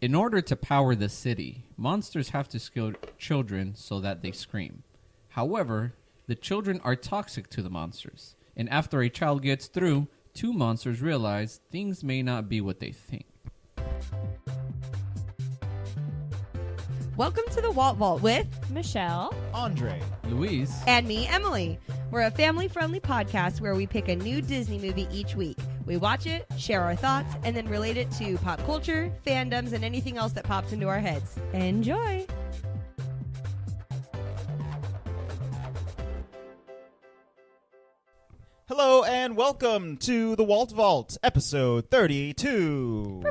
In order to power the city, monsters have to scare children so that they scream. However, the children are toxic to the monsters. And after a child gets through, two monsters realize things may not be what they think. Welcome to the Walt Vault with Michelle, Andre, Luis, and me, Emily. We're a family-friendly podcast where we pick a new Disney movie each week. We watch it, share our thoughts, and then relate it to pop culture, fandoms, and anything else that pops into our heads. Enjoy! hello and welcome to the Walt Vault, episode 32.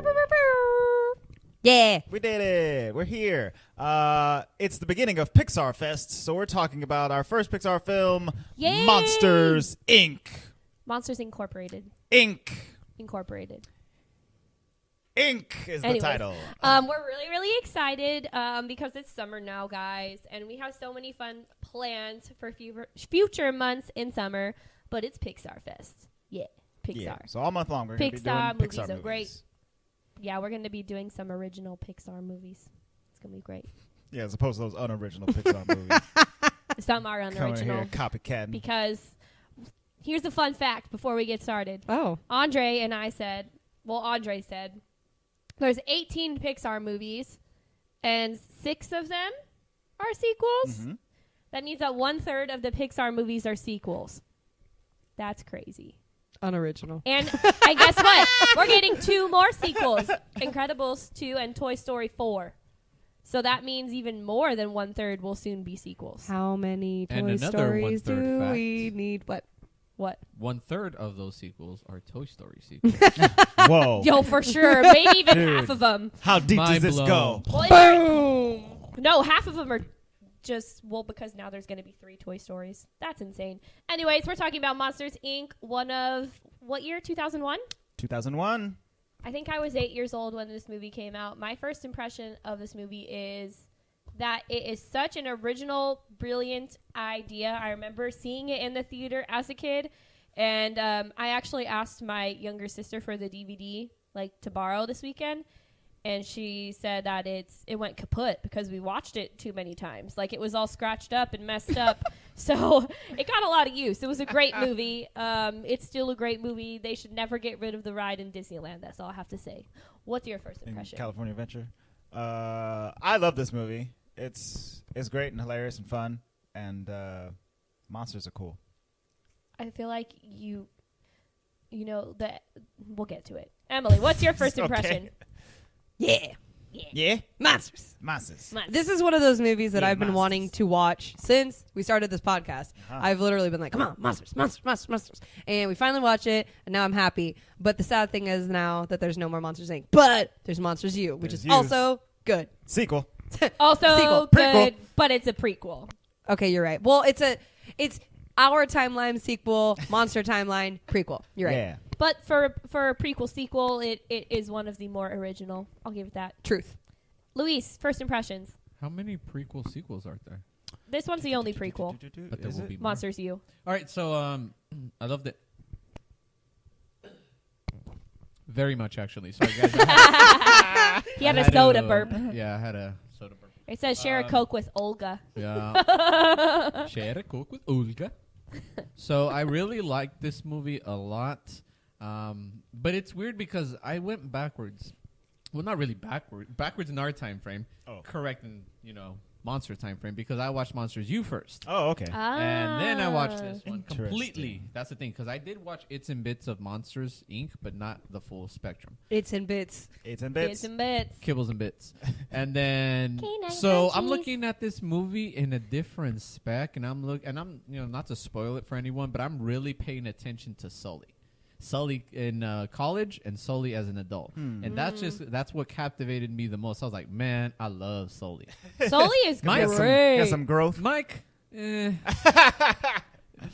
Yeah! We did it. We're here. It's the beginning of Pixar Fest, so we're talking about our first Pixar film, Yay! Monsters, Inc. Monsters Incorporated. Inc. is Anyways, the title. We're really excited because it's summer now, guys, and we have so many fun plans for future months in summer. But it's Pixar Fest. Yeah, Pixar. Yeah, so all month long we're going to be doing Pixar movies Pixar are movies. great. Yeah, we're going to be doing some original Pixar movies. It's going to be great. Yeah, as opposed to those unoriginal Pixar movies. Some are Coming unoriginal. here copycatting. Because here's a fun fact before we get started. Oh. Andre said, there's 18 Pixar movies, and 6 of them are sequels. Mm-hmm. That means that 1/3 of the Pixar movies are sequels. That's crazy. Unoriginal. And guess what? We're getting 2 more sequels. Incredibles 2 and Toy Story 4. So that means even more than 1/3 will soon be sequels. How many And Toy another Stories 1/3 do fact. we need? What? 1/3 of those sequels are Toy Story sequels. Whoa. Yo, for sure. Maybe even Dude. half of them. How deep Mind does this blown. go? Well, Boom! no, half of them are just, because now there's going to be 3 Toy Stories. That's insane. Anyways, we're talking about Monsters, Inc. One of, what year? 2001? 2001. I think I was 8 years old when this movie came out. My first impression of this movie is that it is such an original, brilliant idea. I remember seeing it in the theater as a kid, and I actually asked my younger sister for the DVD, to borrow this weekend, and she said that it went kaput because we watched it too many times. It was all scratched up and messed up, so it got a lot of use. It was a great movie. It's still a great movie. They should never get rid of the ride in Disneyland. That's all I have to say. What's your first impression? In California Adventure. I love this movie. It's great and hilarious and fun, and monsters are cool. I feel like you know that we'll get to it. Emily, what's your first Okay. impression? Yeah? Monsters. Monsters. This is one of those movies that Yeah, I've been monsters. wanting to watch since we started this podcast. Uh-huh. I've literally been like, come on, monsters. And we finally watch it, and now I'm happy. But the sad thing is now that there's no more Monsters, Inc. But there's Monsters U, which There's is U's. also good. Sequel. Also Sequel. good, but it's a prequel. Okay, you're right. Well, it's our timeline sequel, Monster timeline prequel. You're right. Yeah. But for a prequel sequel, it is one of the more original. I'll give it that. Truth. Luis, first impressions. How many prequel sequels are there? This one's the only prequel. But there Is will it? be more. Monsters U. All right, so I loved it very much, actually. Sorry, guys. He had I a had soda to- burp. Yeah, I had a soda burp. It says share a Coke with Olga. Yeah. Share a Coke with Olga. So I really liked this movie a lot. But it's weird because I went backwards. Well, not really backwards in our time frame. Oh. Correct in, Monster time frame, because I watched Monsters U first. Oh, okay. And then I watched this one Interesting. completely. That's the thing, because I did watch It's and Bits of Monsters, Inc., but not the full spectrum. It's in bits. It's in Bits bits. and bits. Kibbles and Bits. And then, Canine so I'm crunchies. looking at this movie in a different spec, and I'm not to spoil it for anyone, but I'm really paying attention to Sully. Sully in college and Sully as an adult. And that's what captivated me the most. I was like, man, I love Sully. Sully is Mike, great. Got some growth. Mike,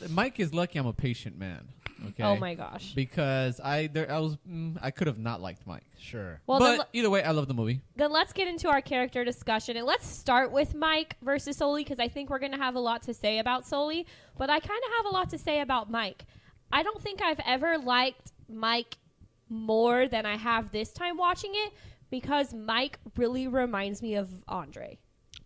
Mike is lucky I'm a patient man. Okay. Oh my gosh. Because I could have not liked Mike. Sure. Well, But either way, I love the movie. then let's get into our character discussion, and let's start with Mike versus Sully, because I think we're going to have a lot to say about Sully, but I kind of have a lot to say about Mike. I don't think I've ever liked Mike more than I have this time watching it, because Mike really reminds me of Andre.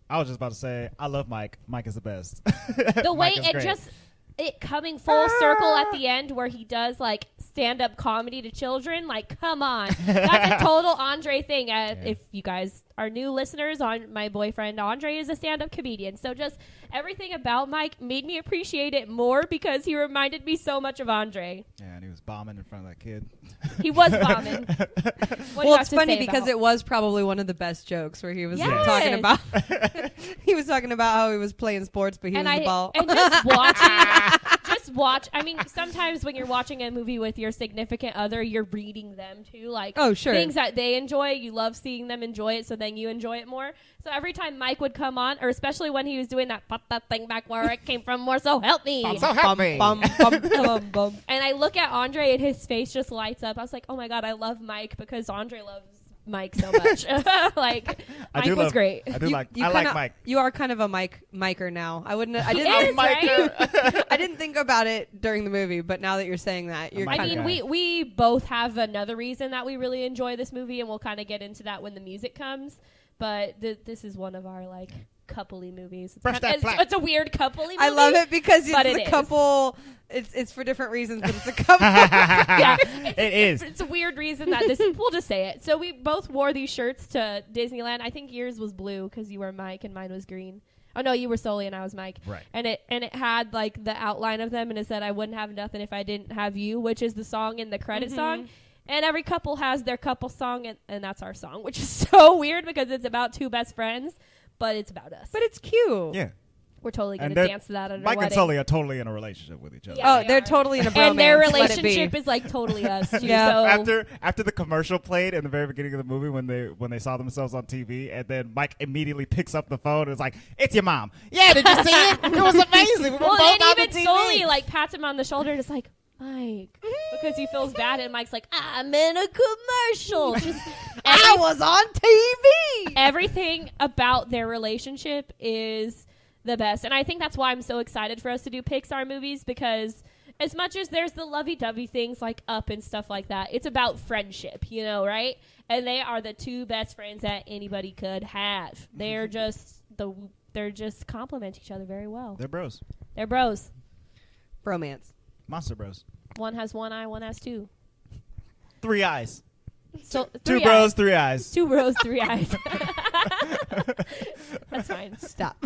I was just about to say, I love Mike. Mike is the best. The way Mike is it great. just it coming full circle at the end where he does like stand-up comedy to children, like come on, that's a total Andre thing. If you guys are new listeners, on my boyfriend Andre is a stand-up comedian, so just everything about Mike made me appreciate it more because he reminded me so much of Andre. Yeah, and he was bombing in front of that kid. He was bombing. What do you Well, have it's to funny say because about- it was probably one of the best jokes where he was Yes. talking about he was talking about how he was playing sports, but he was the ball. And just watch. I mean, sometimes when you're watching a movie with your significant other, you're reading them too. Like, Oh, sure. things that they enjoy, you love seeing them enjoy it, so then you enjoy it more. So every time Mike would come on, or especially when he was doing that, put that thing back where it came from more, so help me. Bum, bum, bum, bum. And I look at Andre and his face just lights up. I was like, oh my God, I love Mike because Andre loves Mike so much. Like, Mike was great. I do You- like. you I kinda- like Mike. You are kind of a Miker now. I wouldn't. I He didn't. is, right? I didn't think about it during the movie, but now that you're saying that, you're Mike I kind mean, of. guy. we both have another reason that we really enjoy this movie, and we'll kind of get into that when the music comes. But this is one of our like coupley movies. Brush that It's, flag. it's a weird coupley movie. I love it because it's but the it is. couple. It's for different reasons, but it's a couple. Yeah, It is. It's a weird reason that this. We'll just say it. So we both wore these shirts to Disneyland. I think yours was blue because you were Mike and mine was green. Oh no, you were Sully and I was Mike. Right. And it had like the outline of them, and it said I wouldn't have nothing if I didn't have you, which is the song in the credit song. And every couple has their couple song, and that's our song, which is so weird because it's about two best friends, but it's about us. But it's cute. Yeah. We're totally going And to they're- dance to that at a Mike wedding. and Sully are totally in a relationship with each other. Yeah. Oh, they they're are. totally in a bromance. And their Let it be. relationship is like totally us too. Yeah. So After the commercial played in the very beginning of the movie when they saw themselves on TV, and then Mike immediately picks up the phone and is like, "It's your mom." Yeah, did you see it? It was amazing. We were well, both and on the even TV. Sully like pats him on the shoulder and is like, Mike, because he feels bad, and Mike's like, I'm in a commercial. Just I was on TV. everything about their relationship is the best, and I think that's why I'm so excited for us to do Pixar movies, because as much as there's the lovey-dovey things like Up and stuff like that, it's about friendship, you know, right? And they are the two best friends that anybody could have. They're just complement each other very well. They're bros. They're bros. Bromance. Monster bros. One has one eye, one has two. 3 eyes. So Two three bros, eyes. 3 eyes. Two bros, 3 eyes. That's fine. Stop.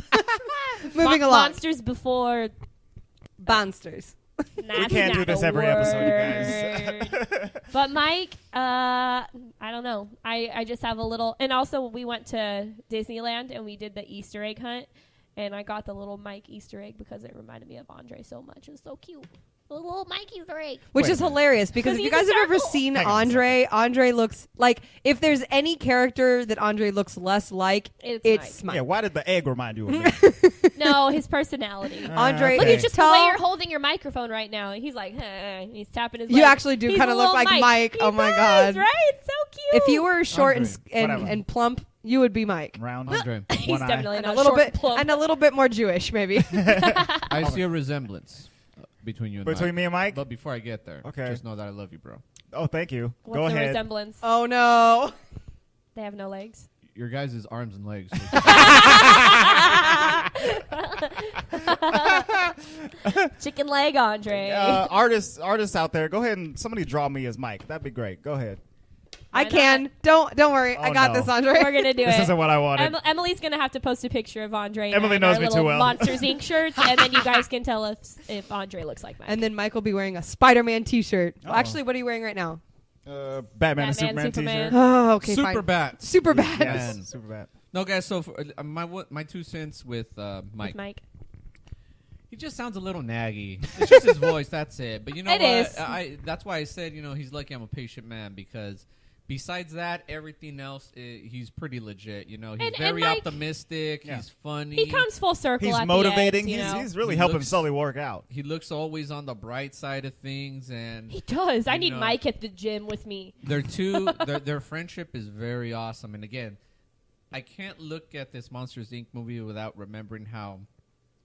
Moving along. Monsters before. Monsters. That's can't do not this a every episode, you word. But Mike, I don't know. I just have a little. And also, we went to Disneyland and we did the Easter egg hunt. And I got the little Mike Easter egg because it reminded me of Andre so much. It's so cute. The little Mike Easter egg. Which Wait is a minute. hilarious because if He's you guys a have ever circle. seen Hang on a Andre looks like if there's any character that Andre looks less like, it's Mike. Yeah, why did the egg remind you of me? No, his personality. Andre Look Okay. at just the tall. way you're holding your microphone right now. And he's like, and he's tapping his You leg. actually do He's kinda a look little like Mike. He Oh my does, God. right? It's so cute. If you were short Andre, whatever. and plump, you would be Mike. Round. Andre, He's one eye. definitely And not a little short bit and plump. and a little bit more Jewish, maybe. I see a resemblance between you and Between Mike. me and Mike? But before I get there, Okay. just know that I love you, bro. Oh, thank you. What's Go the ahead. resemblance? Oh no. They have no legs. Your guys' arms and legs. Chicken leg, Andre. Artists out there, go ahead and somebody draw me as Mike. That'd be great. Go ahead. I Why can. Don't worry. I Oh, got no. this, Andre. We're gonna do This it. isn't what I wanted. Emily's gonna have to post a picture of Andre. Emily in knows our me too little well. Monsters Inc. shirts, and then you guys can tell us if Andre looks like Mike. And then Mike will be wearing a Spider-Man T-shirt. Oh. Actually, what are you wearing right now? Batman and Batman, Superman Superman. t-shirt. Oh, okay, Super fine. bat. Super bad. Yes, Man. super bad. No, guys. So for, my 2 cents with With Mike. Mike. He just sounds a little naggy. It's just his voice. That's it. But you know It what? is. That's why I said he's lucky I'm a patient man because. Besides that, everything else, he's pretty legit. He's And very Mike- optimistic. Yeah. He's funny. He comes full circle. He's at motivating. The end, you know? He's really He helping looks- Sully work out. He looks always on the bright side of things, and He does. I You need know. Mike at the gym with me. their friendship is very awesome. And again, I can't look at this Monsters Inc. movie without remembering how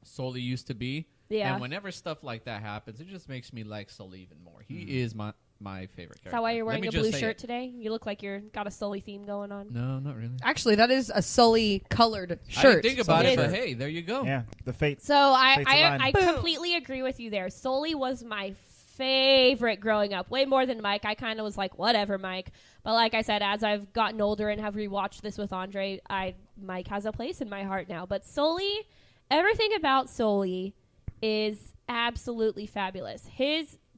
Sully used to be. Yeah. And whenever stuff like that happens, it just makes me like Sully even more. He is my favorite character. Is that why you're wearing a blue shirt it. today? You look like you're got a Sully theme going on. No, not really. Actually, that is a Sully colored I shirt. didn't think about Sully it, but shirt. hey, there you go. Yeah, the fate. So I Fates align. completely agree with you there. Sully was my favorite growing up, way more than Mike. I kind of was like, whatever, Mike. But like I said, as I've gotten older and have rewatched this with Andre, Mike has a place in my heart now. But Sully, everything about Sully is absolutely fabulous.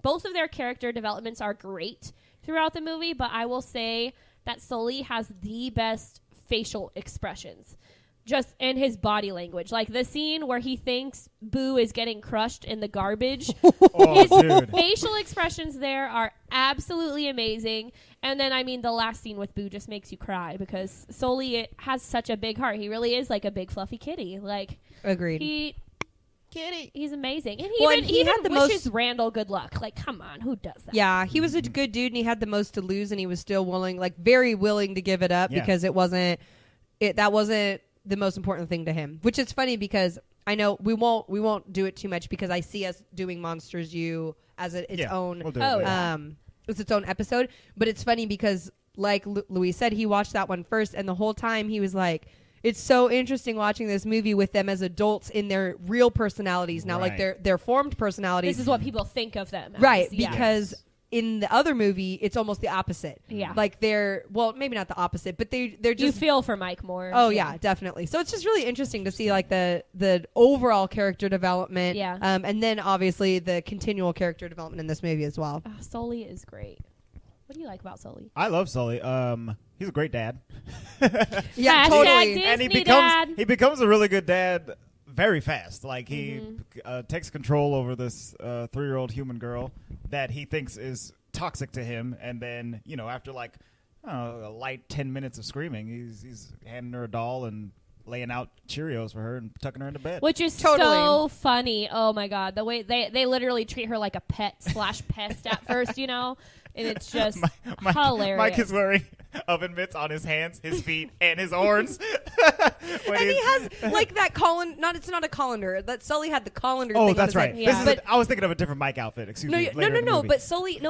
Both of their character developments are great throughout the movie, but I will say that Sully has the best facial expressions. Just in his body language. Like the scene where he thinks Boo is getting crushed in the garbage. His dude. facial expressions there are absolutely amazing. And then, I mean, the last scene with Boo just makes you cry because Sully has such a big heart. He really is like a big fluffy kitty. Like, Agreed. He's amazing. And he had the wishes most- Randall good luck. Like, come on, who does that? Yeah, he was a good dude, and he had the most to lose, and he was still very willing to give it up because that wasn't the most important thing to him. Which is funny because I know we won't do it too much because I see us doing Monsters U as its own. We'll do it later. It's its own episode. But it's funny because, like Louis said, he watched that one first, and the whole time he was like, it's so interesting watching this movie with them as adults in their real personalities now, like their formed personalities. This is what people think of them. Right, Yeah. because in the other movie, it's almost the opposite. Yeah. Like maybe not the opposite, but they're just... You feel for Mike more. Oh, yeah, definitely. So it's just really interesting to see like the overall character development. Yeah. And then obviously the continual character development in this movie as well. Sully is great. What do you like about Sully? I love Sully. He's a great dad. Yeah, Hashtag totally. Disney And dad. he becomes a really good dad very fast. Like he takes control over this 3-year-old human girl that he thinks is toxic to him, and then after like a light 10 minutes of screaming, he's handing her a doll and laying out Cheerios for her and tucking her into bed. Which is so funny. Oh my god, the way they literally treat her like a pet / pest at first, and it's just hilarious. Mike is wearing oven mitts on his hands, his feet, and his horns. And he has like that it's not a colander. That Sully had the colander. Oh, thing that's on his right. head. Yeah. I was thinking of a different Mike outfit. Excuse me. No. But Sully,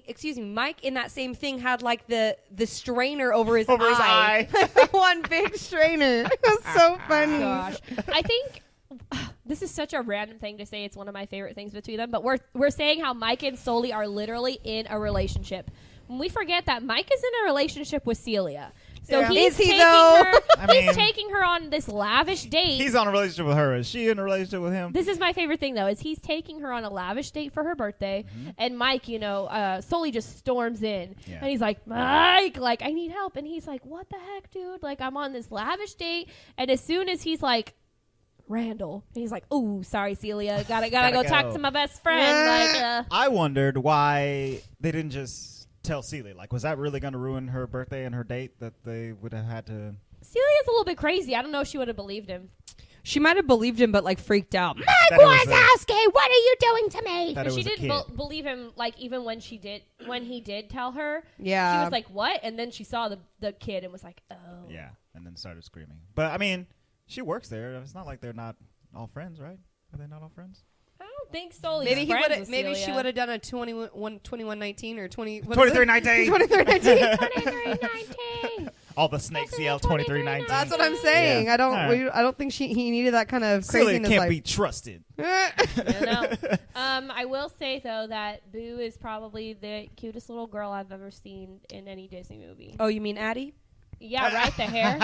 excuse me. Mike in that same thing had like the strainer over his eye. One big strainer. It was so funny. Gosh, I think this is such a random thing to say. It's one of my favorite things between them. But we're saying how Mike and Sully are literally in a relationship. When we forget that Mike is in a relationship with Celia. So he's taking her. He's taking her on this lavish date. He's on a relationship with her. Is she in a relationship with him? This is my favorite thing, though, is he's taking her on a lavish date for her birthday, and Mike, Sully just storms in, and he's like, Mike, like, I need help, and he's like, what the heck, dude? Like, I'm on this lavish date, and as soon as he's like, Randall, and he's like, oh, sorry, Celia, gotta go talk to my best friend. I wondered why they didn't just tell Celia. Like, was that really going to ruin her birthday and her date that they would have had to... Celia's a little bit crazy. I don't know if she would have believed him. She might have believed him, but like freaked out. Mike Wazowski, what are you doing to me? That She didn't believe him, like, even when he did tell her. Yeah. She was like, what? And then she saw the kid and was like, oh. Yeah, and then started screaming. But, I mean, she works there. It's not like they're not all friends, right? Are they not all friends? I don't think Sully's Maybe friends with maybe Celia. she would have done a 2119 or 2319. 2319. 2319. All the snakes yell 2319. That's what I'm saying. Yeah. I don't. All right. I don't think he needed that kind of Celia craziness. can't be trusted. No. I will say, though, that Boo is probably the cutest little girl I've ever seen in any Disney movie. Oh, you mean Addie? Yeah, right, the hair.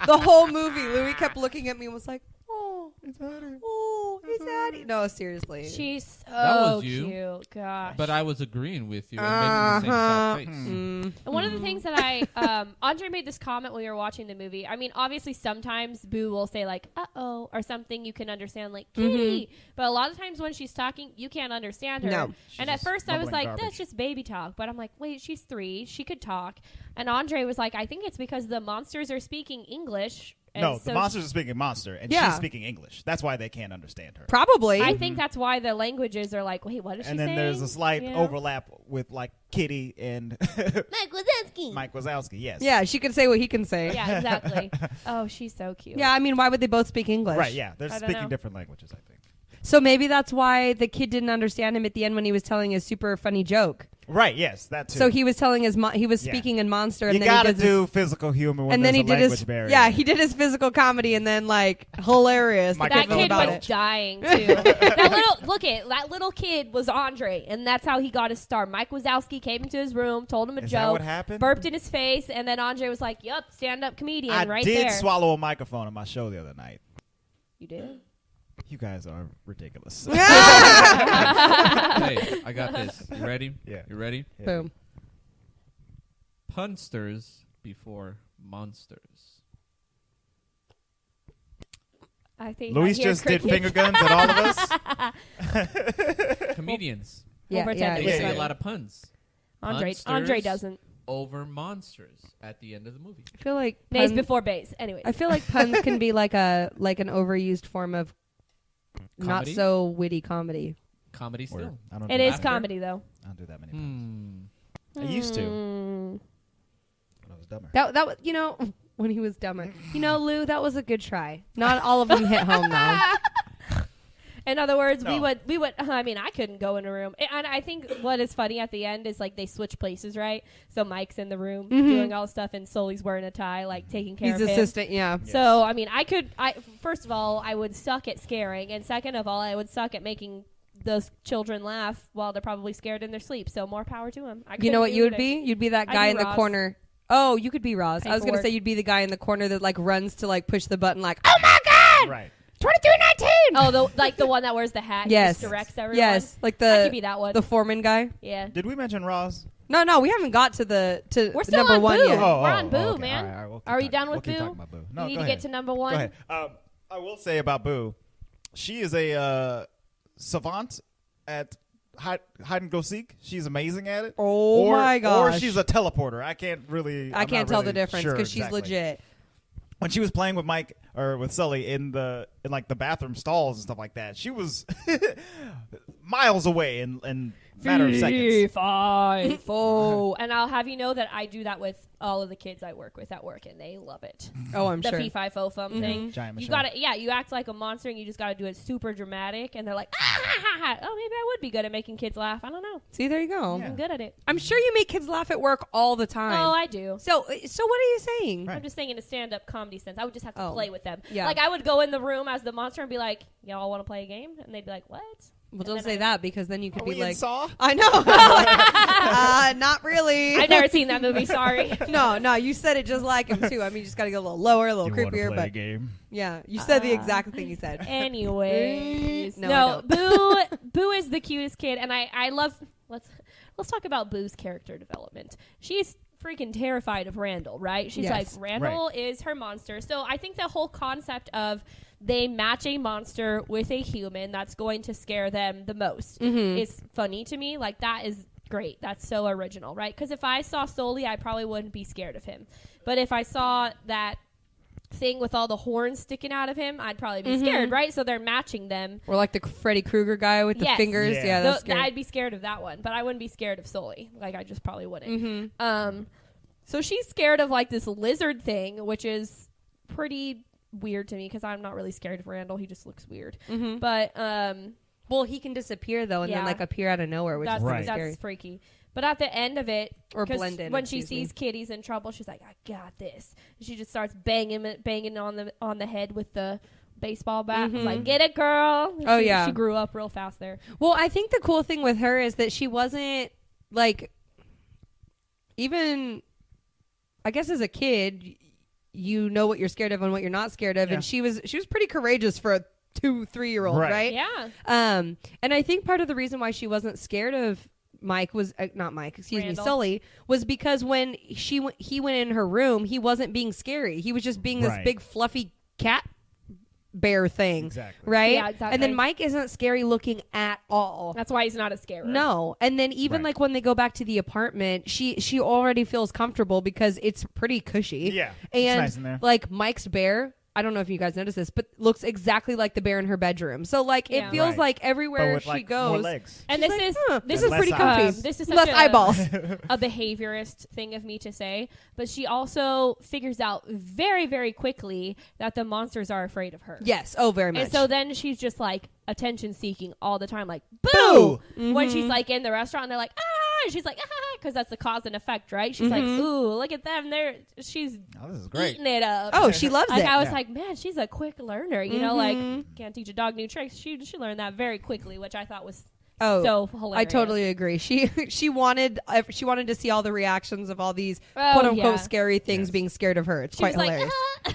The whole movie, Louis kept looking at me and was like, "Oh, It's Addie. oh, it's Addie." No, seriously. She's That so was you. cute. Gosh. But I was agreeing with you and making the same sad face. And one of the things that Andre made this comment when we were watching the movie. I mean, obviously, sometimes Boo will say, like, uh-oh, or something you can understand, like, kitty. But a lot of times when she's talking, you can't understand her. No. And at just first I was mumbling like, garbage. that's just baby talk. But I'm like, wait, she's 3. She could talk. And Andre was like, I think it's because the monsters are speaking English. And No, so the monsters are speaking monster, and Yeah. she's speaking English. That's why they can't understand her. Probably. I think that's why the languages are like, wait, what is she And saying? then there's a slight You know? overlap with, like, Kitty and Mike Wazowski. Mike Wazowski, yes. Yeah, she can say what he can say. Yeah, exactly. Oh, she's so cute. Yeah, I mean, why would they both speak English? Right, yeah. They're I don't speaking know. different languages, I think. So maybe that's why the kid didn't understand him at the end when he was telling his super funny joke. Right. Yes, that too. So he was telling he was speaking in monster, and you then gotta he does do physical humor when and then there's he a did language his barrier. he did his physical comedy, and then like hilarious. Mike That Microphone kid about was it. dying too. that little kid was Andre, and that's how he got his star. Mike Wazowski came into his room, told him a Is that joke, what happened? burped in his face, and then Andre was like, "Yup, stand-up comedian I right did there." swallow a microphone on my show the other night. You did? You guys are ridiculous. Hey, I got this. You ready? Yeah. You ready? Yeah. Boom. Punsters before monsters. I think Luis I hear just did crickets. finger guns at all of us. Comedians. Yeah, pretend yeah, it They was say funny. a lot of puns. Andre Punsters doesn't. over monsters at the end of the movie. I feel like Nays pun- before bass. Anyways. I feel like puns can be like an overused form of not Comedy? so witty comedy. Comedy Or- still. I don't It do is that. comedy, though. I don't do that many times. Hmm. I used to. Mm. When I was dumber. That was when he was dumber. Lou, that was a good try. Not all of them hit home though. In other words, No. we would. I mean, I couldn't go in a room. And I think what is funny at the end is like they switch places, right? So Mike's in the room doing all the stuff, and Sully's wearing a tie, like taking care He's of him. assistant, yeah. Yes. So I mean, first of all, I would suck at scaring, and second of all, I would suck at making those children laugh while they're probably scared in their sleep. So more power to them. You know what you would be? You'd be that I'd guy be in the Roz. corner. Oh, you could be Roz. I was gonna Paperwork. say you'd be the guy in the corner that like runs to like push the button, like, oh my god, Right. 2319. Oh, the one that wears the hat. Yes. And just directs everyone. Yes, like I could be that one. the foreman guy. Yeah. Did we mention Roz? No, we haven't got to We're still number on one Boo. yet. We're on Boo, okay. man. All right, we'll keep Are we talking- done with we'll keep Boo? talking about Boo. No, You need go to ahead. get to number one. Go ahead. I will say about Boo, she is a savant at hide and go seek. She's amazing at it. Oh my Or gosh. she's a teleporter. I can't I can't tell the difference because she's legit. When she was playing with Mike or with Sully in like the bathroom stalls and stuff like that, she was miles away in a matter of seconds. 5, 4. And I'll have you know that I do that with all of the kids I work with at work, and they love it. Oh, I'm The sure. fee fi fo fum thing. Giant You Michelle. gotta, you act like a monster, and you just gotta do it super dramatic. And they're like, ah, ha, ha, ha. Oh, maybe I would be good at making kids laugh. I don't know. See, there you go. Yeah. I'm good at it. I'm sure you make kids laugh at work all the time. Oh, I do. So what are you saying? Right. I'm just saying in a stand-up comedy sense. I would just have to Oh. play with them. Yeah. Like I would go in the room as the monster and be like, "Y'all want to play a game?" And they'd be like, "What?" Well, And don't then say that because then you could Are be we in like, Saw? I know. Not really. I've never seen that movie. Sorry. No, you said it just like him too. I mean, you just got to go a little lower, a little You wanna creepier, play a but game? yeah, you said the exact thing you said. Anyways, No, I Boo is the cutest kid, and I love. Let's talk about Boo's character development. She's freaking terrified of Randall, right? She's Yes. like, Randall is her monster. So I think the whole concept of they match a monster with a human that's going to scare them the most is funny to me. Like that is great. That's so original, right? Because if I saw Sully, I probably wouldn't be scared of him. But if I saw that thing with all the horns sticking out of him, I'd probably be scared, right? So they're matching them. Or like the Freddy Krueger guy with the Yes. fingers. Yeah. Yeah, that's scary. I'd be scared of that one, but I wouldn't be scared of Sully. Like I just probably wouldn't. So she's scared of like this lizard thing, which is pretty weird to me because I'm not really scared of Randall. He just looks weird. But Well, he can disappear though, and Yeah. then like appear out of nowhere, which that's is Right. scary. that's freaky. But at the end of it, Or 'cause blend in, when she excuse me. sees Kitty's in trouble, she's like, "I got this." And she just starts banging on the head with the baseball bat. It's like, "Get it, girl!" Oh, She- yeah. she grew up real fast there. Well, I think the cool thing with her is that she wasn't like even. I guess as a kid, you know what you're scared of and what you're not scared of, Yeah. and she was pretty courageous for a 2-3-year-old, right? Yeah, And I think part of the reason why she wasn't scared of Mike was not Mike, excuse Randall. me, Sully, was because when he went in her room, he wasn't being scary. He was just being this Right. big fluffy cat bear thing, Exactly. right? Yeah, exactly. And then Mike isn't scary looking at all. that's why he's not a scarer. No, and then even Right. like when they go back to the apartment, she already feels comfortable because it's pretty cushy. Yeah, it's and nice in there. like Mike's bear, I don't know if you guys noticed this, but looks exactly like the bear in her bedroom. So like Yeah. it feels Right. like But everywhere with she like more goes, legs. And she's this like, is huh, this is less pretty eyes. comfy. This is Less such eyeballs. a behaviorist thing of me to say, but she also figures out very, very quickly that the monsters are afraid of her. Yes. Oh, very much. And so then she's just like attention seeking all the time, like boo, when she's like in the restaurant and they're like, ah, She's like, because that's the cause and effect, right? She's like, ooh, look at them. She's this is great. eating it up. Oh, she loves like, it. I was like, man, she's a quick learner. You know, like can't teach a dog new tricks. She learned that very quickly, which I thought was so hilarious. I totally agree. She wanted to see all the reactions of all these quote unquote scary things being scared of her. It's quite hilarious.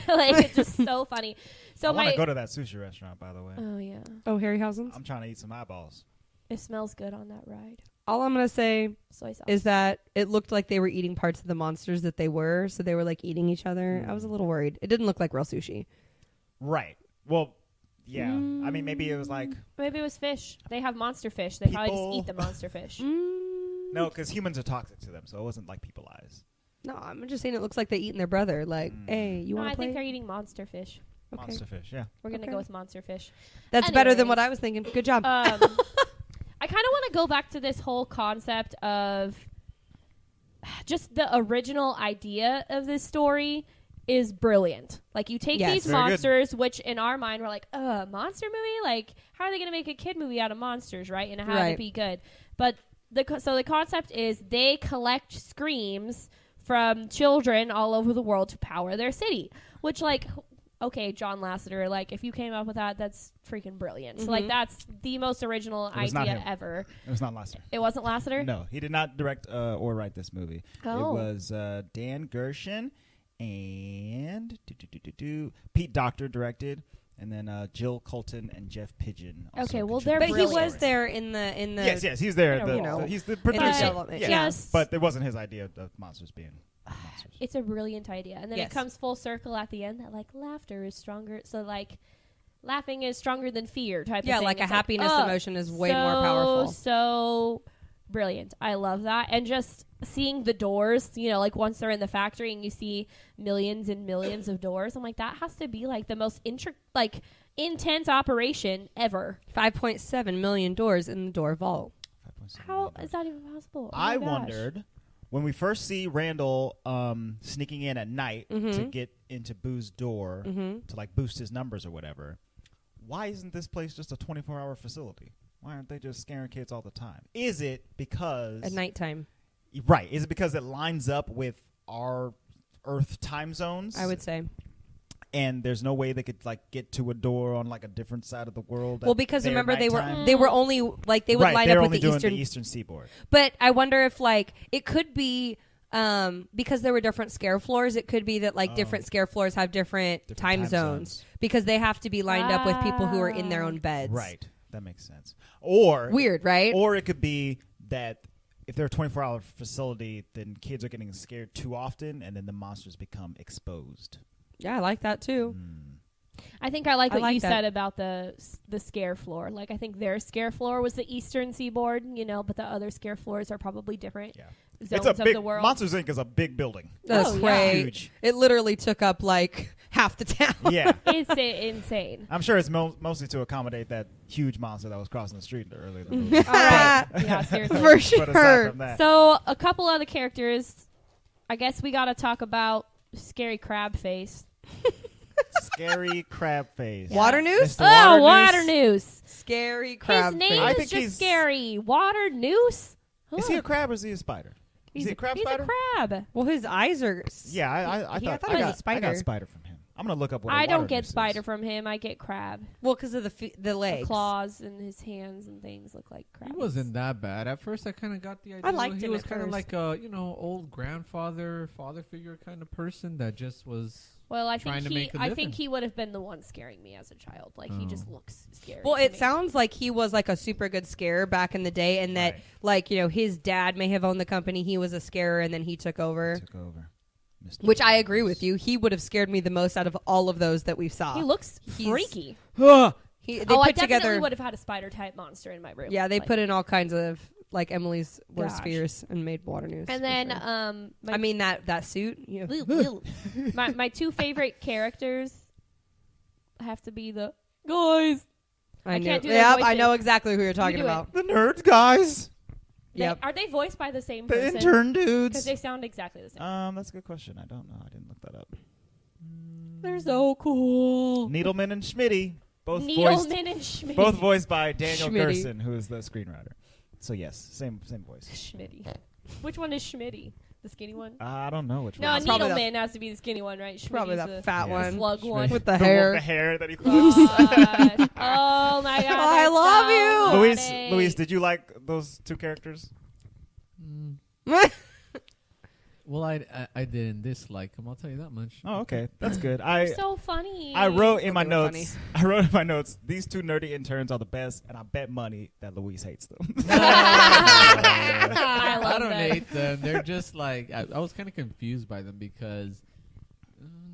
Like it's just so funny. So I want to go to that sushi restaurant, by the way. Oh yeah. Oh, Harryhausen's. I'm trying to eat some eyeballs. It smells good on that ride. All I'm gonna say Soy sauce. is that it looked like they were eating parts of the monsters that they were, so they were like eating each other. I was a little worried. It didn't look like real sushi. Right. Well, yeah. I mean, maybe it was like... Maybe it was fish. They have monster fish. They probably just eat the monster fish. No, because humans are toxic to them, so it wasn't like people eyes. No, I'm just saying it looks like they eating their brother. Like, hey, you want to play? I think they're eating monster fish. Okay. Monster fish, yeah. We're going to go with monster fish. That's better than what I was thinking. Good job. I kind of want to go back to this whole concept of just the original idea of this story is brilliant. Like, you take these monsters, which in our mind we're like, monster movie? Like, how are they going to make a kid movie out of monsters, right? And how to be good. But the concept is they collect screams from children all over the world to power their city, which, like, okay, John Lasseter, like, if you came up with that, that's freaking brilliant. So, like, that's the most original idea ever. It was not Lasseter. It wasn't Lasseter? No, he did not direct or write this movie. Oh. It was Dan Gershon and Pete Docter directed, and then Jill Colton and Jeff Pigeon. Okay, well, they're but brilliant. he was there in the. Yes, he's there. He's the producer. Yes, but it wasn't his idea of monsters being monsters. It's a brilliant idea, and then it comes full circle at the end that like laughter is stronger. So like, laughing is stronger than fear type of thing. Yeah, like it's a happiness emotion is way more powerful. So brilliant. I love that, and just seeing the doors, you know, like once they're in the factory and you see millions and millions of doors, I'm like, that has to be like the most intense operation ever. 5.7 million doors in the door vault. How is that even possible? Oh I wondered when we first see Randall sneaking in at night to get into Boo's door to like boost his numbers or whatever. Why isn't this place just a 24-hour facility? Why aren't they just scaring kids all the time? Is it because at nighttime? Right. Is it because it lines up with our Earth time zones? I would say. And there's no way they could like get to a door on like a different side of the world. Well, because remember they were only like they would line up with the Eastern Seaboard. But I wonder if like it could be because there were different scare floors. It could be that like different scare floors have different time zones because they have to be lined up with people who are in their own beds. Right. That makes sense. Or weird, right? Or it could be that if they're a 24-hour facility, then kids are getting scared too often, and then the monsters become exposed. Yeah, I like that too. I think I like what you said about the scare floor. Like, I think their scare floor was the Eastern Seaboard, you know, but the other scare floors are probably different zones of the world. Monsters Inc. is a big building. That's great. Huge. It literally took up like half the town. Yeah. It's insane. I'm sure it's mostly to accommodate that huge monster that was crossing the street earlier. Yeah, seriously. For sure. But aside from that, so, a couple other characters. I guess we got to talk about Scary Crab Face. Scary Crab Face. Water Noose? Oh, Water Noose. Scary Crab His name Face. is just scary. Water Noose? Is he a crab or is he a spider? Is he a crab spider? He's a crab. Well, his eyes are... Yeah, I thought he was a spider. I got spider from him. I'm going to look up what I don't get noose spider is. from him. I get crab. Well, because of the legs. The claws and his hands and things look like crabs. He wasn't that bad. At first, I kind of got the idea. I liked him He was at kind of first. like a, old grandfather, father figure kind of person that just was Well, I trying think to make a I living. think he would have been the one scaring me as a child. Like, he just looks scary. Well, to it me. sounds like he was like a super good scarer back in the day, and that like his dad may have owned the company. He was a scarer, and then he took over. Which I agree with you. He would have scared me the most out of all of those that we saw. He looks freaky. I definitely would have had a spider type monster in my room. Yeah, they put in all kinds of like Emily's worst fears and made Water News. And then, sure. I mean that suit. my two favorite characters have to be the guys. I can't do yeah, their I know voices. exactly who you're talking about. The nerds guys. Yep. Are they voiced by the same The person? intern Because dudes. they sound exactly the same. That's a good question. I don't know. I didn't look that up. They're so cool. Needleman and Schmitty. Both Needleman and Schmitty. voiced by Daniel Schmitty. Gerson, who is the screenwriter. So yes, same voice. Schmitty. Which one is Schmitty? The skinny one? I don't know which No, one. probably Needleman has to be the skinny one, right? Probably Schmitty's that the fat one slug one. with the The hair. hair that he. Gosh. Oh my god! I they're love so you. funny. Luis, did you like those two characters? Well, I didn't dislike him. I'll tell you that much. Oh, okay, that's good. They're so funny. I wrote in my They were notes. I wrote in my notes. These two nerdy interns are the best, and I bet money that Luis hates them. I love I don't that. hate them. They're just like I was kind of confused by them because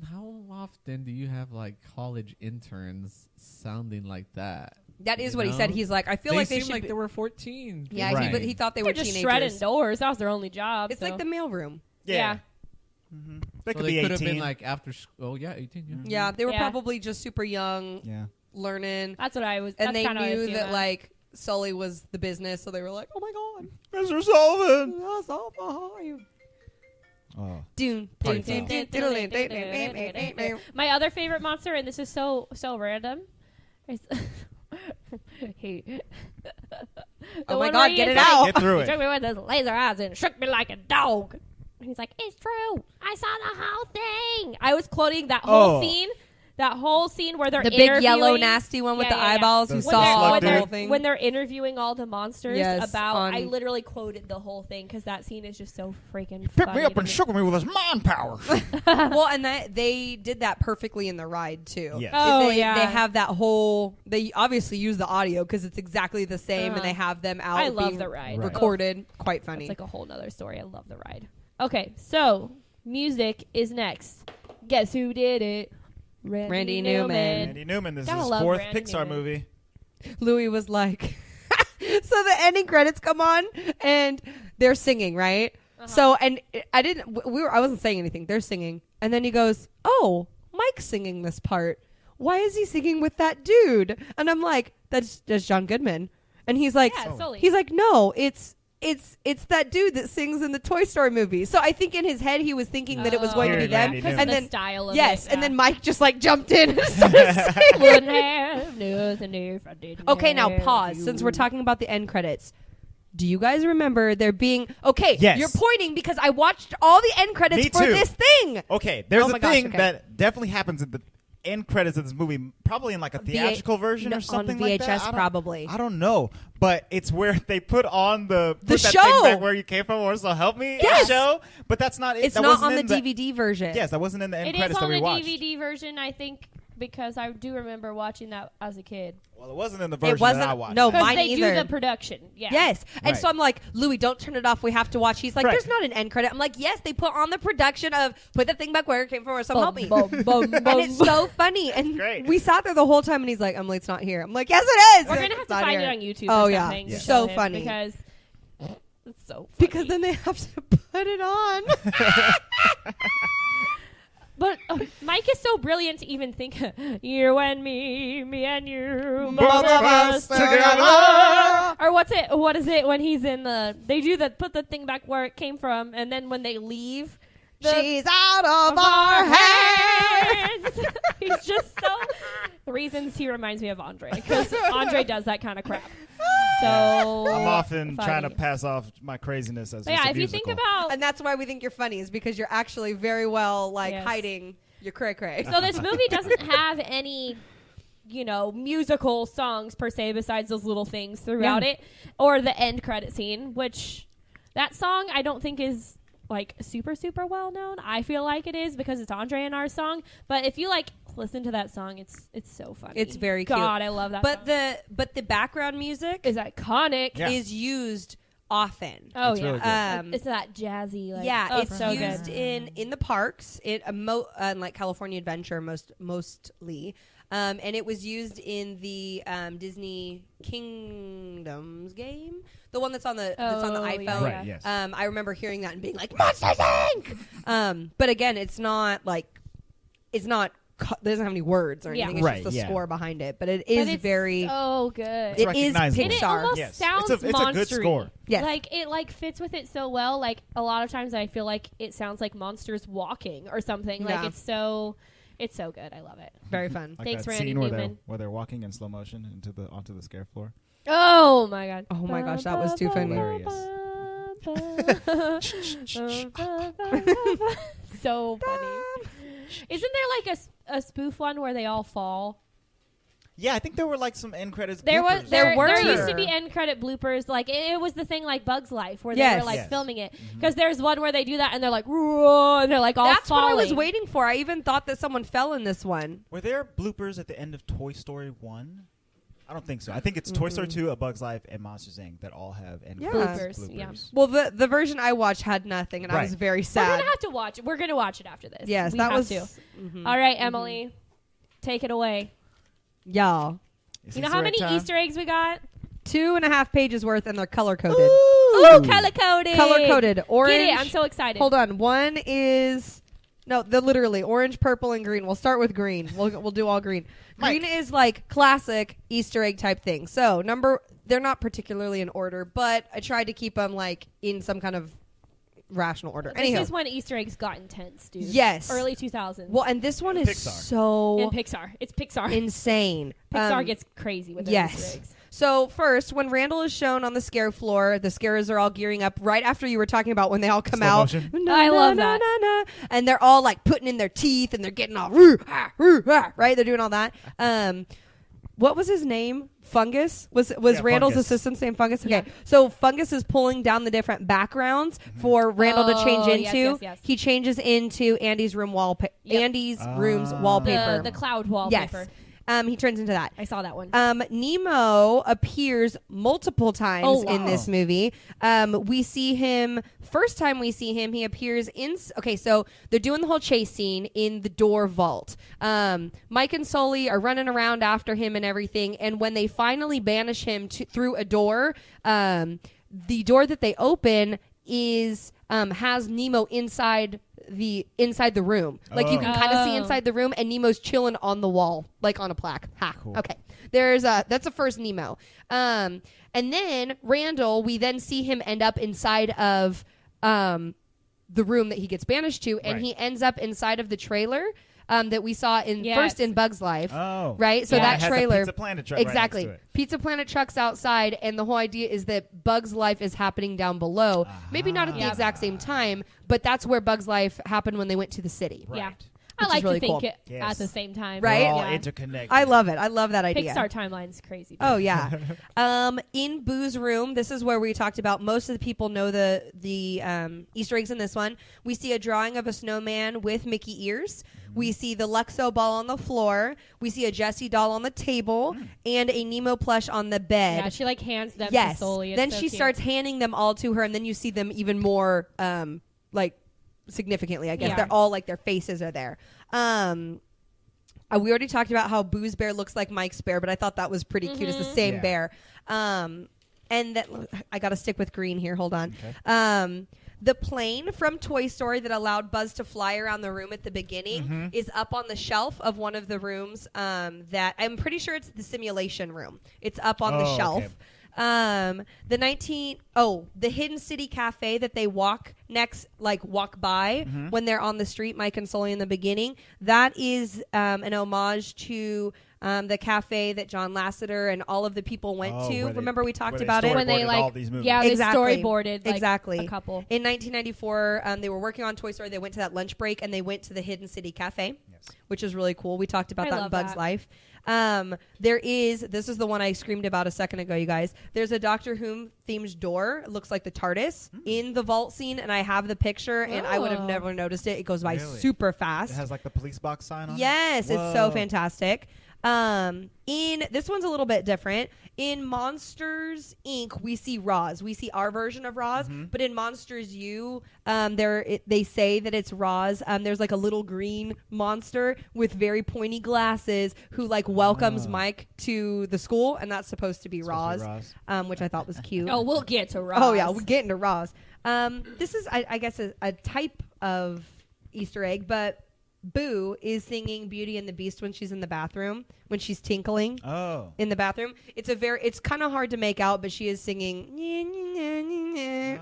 how often do you have like college interns sounding like that? That is You what he said. know? He's like, I feel They like they seem should. like be- they were 14. yeah, Right. but he thought they They're were just teenagers. shredding doors. That was their only job. It's so. like the mailroom. Yeah. They So could they be could have 18. been like after school. Oh yeah, 18. Yeah. Yeah, they were Yeah. probably just super young, yeah. learning, That's what I was. and that's they kinda what I knew assumed that like Sully was the business, so they were like, "Oh my god, Mr. Sullivan. that's all behind you." Oh. Dune, Party dune, foul. dune, dune. My other favorite monster, and this is so random. Is he, Oh my god, get it out! Get through He it. took me with his laser eyes and shook me like a dog. And he's like, "It's true. I saw the whole thing." I was quoting that whole Oh. scene. That whole scene where they're The big yellow interviewing- nasty one with Yeah, the yeah, yeah. eyeballs The who slug saw dude. the whole thing. when they're interviewing all the monsters Yes, about, on- I literally quoted the whole thing because that scene is just so freaking Picked funny me up to and shook me with his mind power. well, and they did that perfectly in the ride too. Yes. Oh, they, yeah. they have that whole. They obviously use the audio because it's exactly the same, Uh-huh. and they have them out. I love being the ride. Right. recorded. Quite funny. It's like a whole nother story. I love the ride. Okay, so music is next. Guess who did it? Randy Newman. Andy Newman. This is Gotta his love fourth Randy Pixar Newman. movie. Louis was like, so the ending credits come on and they're singing, right? So, and I wasn't saying anything. They're singing. And then he goes, "Oh, Mike's singing this part. Why is he singing with that dude?" And I'm like, that's John Goodman. And he's like, Yeah, Sully. he's like, "No, it's that dude that sings in the Toy Story movie." So I think in his head he was thinking that it was going to be Hearing them. Randy Because Newman. And the then style of yes, it, and then yeah. Mike just like jumped in and started singing. Wouldn't have nothing if I didn't Okay, now have pause. you. Since we're talking about the end credits, do you guys remember there being okay? Yes. You're pointing because I watched all the end credits Me for too. this thing. Okay, there's Oh a my gosh, thing okay. that definitely happens in the end credits of this movie, probably in like a theatrical version no, or something on like VHS that. I don't- probably. I don't know, but it's where they put on the The put that show. thing back where you came from, or so help me Yes. show. But that's not it. It's That not wasn't on the in DVD version. Yes, that wasn't in the end It is credits on that we the watched. DVD version, I think, because I do remember watching that as a kid. Well, it wasn't in the version wasn't- that I watched. no, Because mine they either. do the production. Yeah. Yes, and Right. so I'm like, Louis, don't turn it off. We have to watch. He's like, Right. there's not an end credit. I'm like, yes, they put on the production of put the thing back where it came from, or some help me. And it's so funny. And Great. we sat there the whole time, and he's like, Emily, it's not here. I'm like, yes, it is. We're It's gonna have to not find here. it on YouTube. Oh or yeah, something to so show him funny. because it's so funny. Because then they have to put it on. But Mike is so brilliant to even think you and me and you, Both of us together. Or what is it when he's in they do put the thing back where it came from, and then when they leave, She's out of our hands. He's just so. The reasons he reminds me of Andre, because Andre does that kind of crap. So I'm often trying to funny. pass off my craziness as But just yeah, a if you think musical. about And that's why we think you're funny, is because you're actually very well Yes. hiding your cray cray. So this movie doesn't have any, musical songs per se besides those little things throughout Yeah. it, or the end credit scene, which that song I don't think is like super well known. I feel like it is because it's Andre and our song. But if you listen to that song, it's so funny. It's very cute. God, I love that. But song. the background music is iconic. Yeah. is used often. Oh It's yeah, really good. it's that jazzy. It's so used good. in the parks, in like California Adventure mostly, and it was used in the Disney Kingdoms game, the one that's on the iPhone. yeah. Right, yes. I remember hearing that and being like, Monsters Inc. But again, it doesn't have any words or Yeah. anything. It's Right, just the yeah. score behind it. But it But is it's very. so good. It is recognizable. And it Pixar. almost Yes. sounds It's a good monster-y. score. Yes. It fits with it so well. Like a lot of times I feel like it sounds like monsters walking or something. Yeah. Like it's so It's so good. I love it. Very fun. Like Thanks, that Randy scene Newman. where they're walking in slow motion onto the scare floor. Oh my god. Oh my gosh, that was too funny. So funny. Isn't there like a spoof one where they all fall? Yeah, I think there were like some end credits. There bloopers. there used to be end credit bloopers. Like it was the thing like Bug's Life where they were like filming it because there's one where they do that and they're like "Whoa," and they're like all That's falling. what I was waiting for. I even thought that someone fell in this one. Were there bloopers at the end of Toy Story 1? I don't think so. I think it's Toy Story 2, A Bug's Life, and Monsters Inc. that all have end credits Bloopers, yeah. Well, the version I watched had nothing, and I was very sad. We're gonna have to watch it. We're gonna watch it after this. Yes, we that have was. to. All right, Emily, take it away. Y'all. Is You know this how the right many time? Easter eggs we got? 2.5 pages worth, and they're color coded. Ooh, color coded. Color coded. Orange. Get it? I'm so excited. Hold on. One is they're literally orange, purple, and green. We'll start with green. We'll do all green. Mike. Green is like classic Easter egg type thing. So they're not particularly in order, but I tried to keep them like in some kind of rational order. This is when Easter eggs got intense, dude. Yes. Early 2000s. Well, and this one is Pixar. so in Pixar. It's Pixar. insane. Pixar gets crazy with their Easter eggs. So first, when Randall is shown on the scare floor, the scarers are all gearing up right after you were talking about when they all come Slow out. motion? I love that. And they're all like putting in their teeth and they're getting all roo, ah, roo, ah, right? They're doing all that. What was his name? Fungus? Was Randall's Fungus. assistant's name Fungus? Okay. Yeah. So Fungus is pulling down the different backgrounds for Randall to change into. Yes. He changes into Andy's room's wallpaper. The cloud wallpaper. Yes. He turns into that. I saw that one. Nemo appears multiple times in this movie. First time we see him, he appears in... Okay, so they're doing the whole chase scene in the door vault. Mike and Sully are running around after him and everything, and when they finally banish him through a door, the door that they open has Nemo inside the room. Like you can kind of see inside the room, and Nemo's chilling on the wall, like on a plaque. Ha. Cool. Okay. That's the first Nemo. And then Randall, we then see him end up inside of the room that he gets banished to, and he ends up inside of the trailer that we saw first in Bug's Life. Oh. Right? So Yeah, that it has the trailer. Pizza Planet truck Exactly. right next to it. Pizza Planet truck's outside, and the whole idea is that Bug's Life is happening down below. Maybe not at the exact same time, but that's where Bug's Life happened when they went to the city. Right. Yeah. Which I like is really to think cool. it Yes. at the same time. Right? We're all Yeah. interconnected. I love it. I love that idea. Pixar timeline's crazy. Oh yeah. In Boo's room, this is where we talked about most of the people know the Easter eggs in this one. We see a drawing of a snowman with Mickey ears. We see the Luxo ball on the floor. We see a Jessie doll on the table and a Nemo plush on the bed. Yeah, she like hands them Yes. to Sully. It's Then so she cute. starts handing them all to her, and then you see them even more like significantly, I guess. Yeah. They're all like their faces are there. We already talked about how Boo's bear looks like Mike's bear, but I thought that was pretty cute. It's the same Yeah. bear. And that I got to stick with green here. Hold on. Okay. The plane from Toy Story that allowed Buzz to fly around the room at the beginning is up on the shelf of one of the rooms that I'm pretty sure it's the simulation room. It's up on the shelf. Okay. The Hidden City Cafe that they walk by when they're on the street, Mike and Sully in the beginning. That is an homage to the cafe that John Lasseter and all of the people went to. Remember we talked about it? when they storyboarded all like these movies. they Exactly. storyboarded like, Exactly. a couple. In 1994, they were working on Toy Story. They went to that lunch break and they went to the Hidden City Cafe, which is really cool. We talked about I that in love Bug's that. Life. This is the one I screamed about a second ago, you guys. There's a Doctor Who themed door. It looks like the TARDIS in the vault scene, and I have the picture, and I would have Oh. never noticed it. It goes by Really? super It fast. has like the police box sign on Yes, it. it's so Whoa. fantastic. In this one's a little bit different. In Monsters Inc., we see Roz. We see our version of Roz, but in Monsters U, they say that it's Roz. There's like a little green monster with very pointy glasses who like welcomes Mike to the school, and that's supposed to be Roz, which I thought was cute. Oh, we'll get to Roz. Oh yeah, we're getting to Roz. This is, I guess, a type of Easter egg, but Boo is singing Beauty and the Beast when she's in the bathroom, when she's tinkling in the bathroom. It's kind of hard to make out, but she is singing,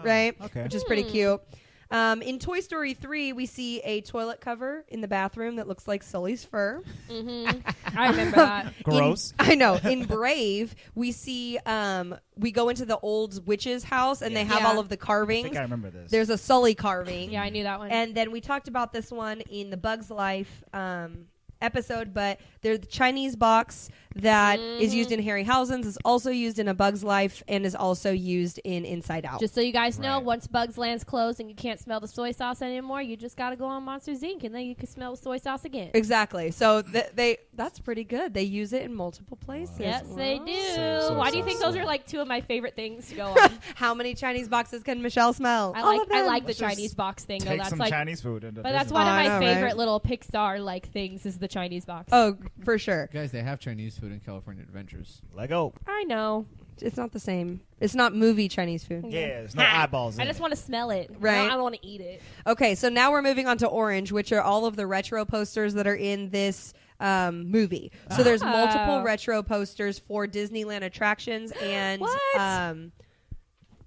right? Okay. Which is pretty cute. In Toy Story 3, we see a toilet cover in the bathroom that looks like Sully's fur. I remember that. Gross. I know. In Brave, we see we go into the old witch's house and they have all of the I carvings. think I remember this. There's a Sully carving. Yeah, I knew that one. And then we talked about this one in the Bug's Life episode, but there's the Chinese box that is used in Harryhausen's, is also used in A Bug's Life, and is also used in Inside Out. Just so you guys know, Right. once Bugs Land's closed and you can't smell the soy sauce anymore, you just got to go on Monsters Inc. and then you can smell the soy sauce again. Exactly. So that's pretty good. They use it in multiple places. Yes, they Wow. do. Soy Why do you sauce, think those yeah. are like two of my favorite things to go on? How many Chinese boxes can Michelle smell? I All of them. like the Let's just Chinese box thing. Though. Take That's some like, Chinese food into but that's Disney. one of I my know, favorite right? little Pixar like things is the Chinese box. Oh, for sure. Guys, they have Chinese food in California Adventures. Lego. I know. It's not the same. It's not movie Chinese food. Yeah, there's no eyeballs in I just want to smell it. Right. I don't want to eat it. Okay, so now we're moving on to Orange, which are all of the retro posters that are in this movie. So there's multiple Oh. retro posters for Disneyland attractions and What?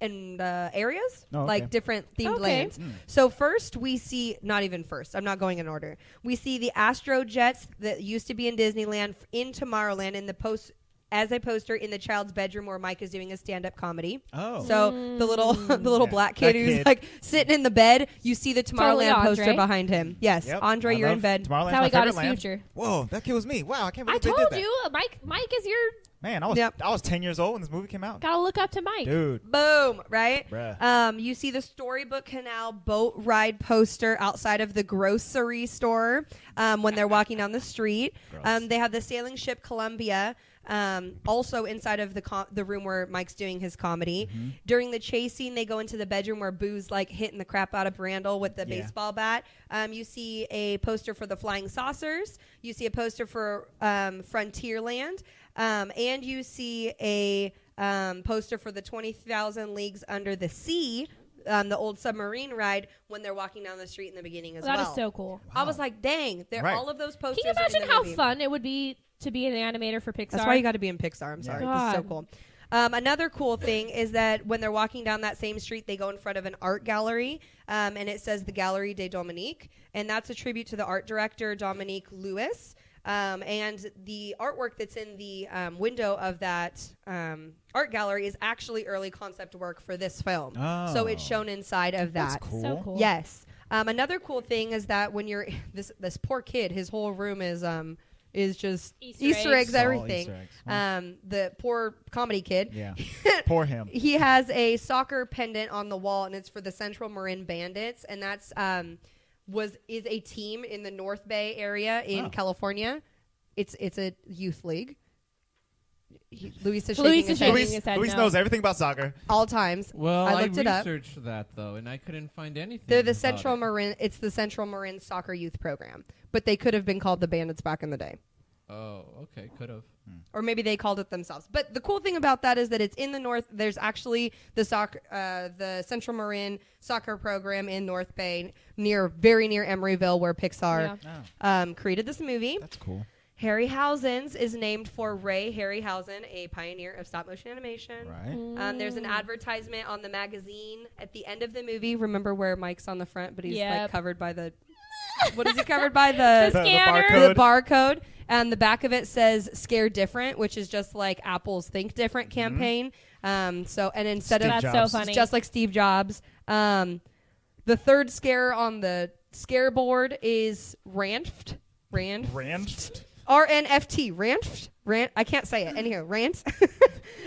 areas, Oh, okay. like different themed Okay. lands. So first we see, not even first, I'm not going in order. We see the Astro Jets that used to be in Disneyland in Tomorrowland in the post as a poster in the child's bedroom where Mike is doing a stand-up comedy. Oh. So the little Yeah, black kid that who's kid. like sitting in the bed, you see the Totally Tomorrowland poster Andre. behind him. Yes, Yep. Andre, I you're in love bed. Tomorrowland's That's how my he got his favorite land. future. Whoa, that kid was me. Wow, I can't I believe they told did that. you, Mike is your. Man, I was Yep. I was 10 years old when this movie came out. Gotta look up to Mike. Dude. Boom, right? Bruh. You see the Storybook Canal boat ride poster outside of the grocery store when they're walking down the street. Gross. They have the sailing ship Columbia. Also inside of the room where Mike's doing his comedy. Mm-hmm. During the chase scene, they go into the bedroom where Boo's like hitting the crap out of Brandel with the Yeah. baseball bat. You see a poster for the Flying Saucers. You see a poster for Frontierland. And you see a poster for the 20,000 Leagues Under the Sea, the old submarine ride when they're walking down the street in the beginning as That well. is so cool. I was like, dang, they're Right. all of those posters. Can you are in imagine the how movie. fun it would be to be an animator for Pixar? That's why you got to be in Pixar. I'm sorry. This is so God. cool. Another cool thing is that when they're walking down that same street, they go in front of an art gallery, and it says the Galerie de Dominique, and that's a tribute to the art director, Dominique Lewis. And the artwork that's in the window of that art gallery is actually early concept work for this film. So it's shown inside of that. That's cool. So cool. Yes. Another cool thing is that when you're this poor kid, his whole room is just Easter eggs, eggs. All everything. Easter eggs. The poor comedy kid. Yeah. Poor him. He has a soccer pendant on the wall, and it's for the Central Marin Bandits, and that's is a team in the North Bay area in California. It's a youth league. Luis is shaking his head shaking his head. Luis no. knows everything about soccer. all times. Well, I looked it up. researched that though, and I couldn't find anything. They're the about Central it. Marin. It's the Central Marin Soccer Youth Program, but they could have been called the Bandits back in the day. Oh, okay, could have. Or maybe they called it themselves. But the cool thing about that is that it's in the north. There's actually the Central Marin soccer program in North Bay, very near Emeryville, where Pixar created this movie. That's cool. Harryhausen's is named for Ray Harryhausen, a pioneer of stop motion animation. Right. There's an advertisement on the magazine at the end of the movie. Remember where Mike's on the front, but he's like Yep. covered by the. What is he covered by? The scanner. the barcode, and the back of it says "Scare Different," which is just like Apple's Think Different campaign. So, and instead Steve of That's Jobs. so funny. just like Steve Jobs, the third scare on the scare board is Ranft. RNFT. Rant. I can't say it. Anyhow, Rant.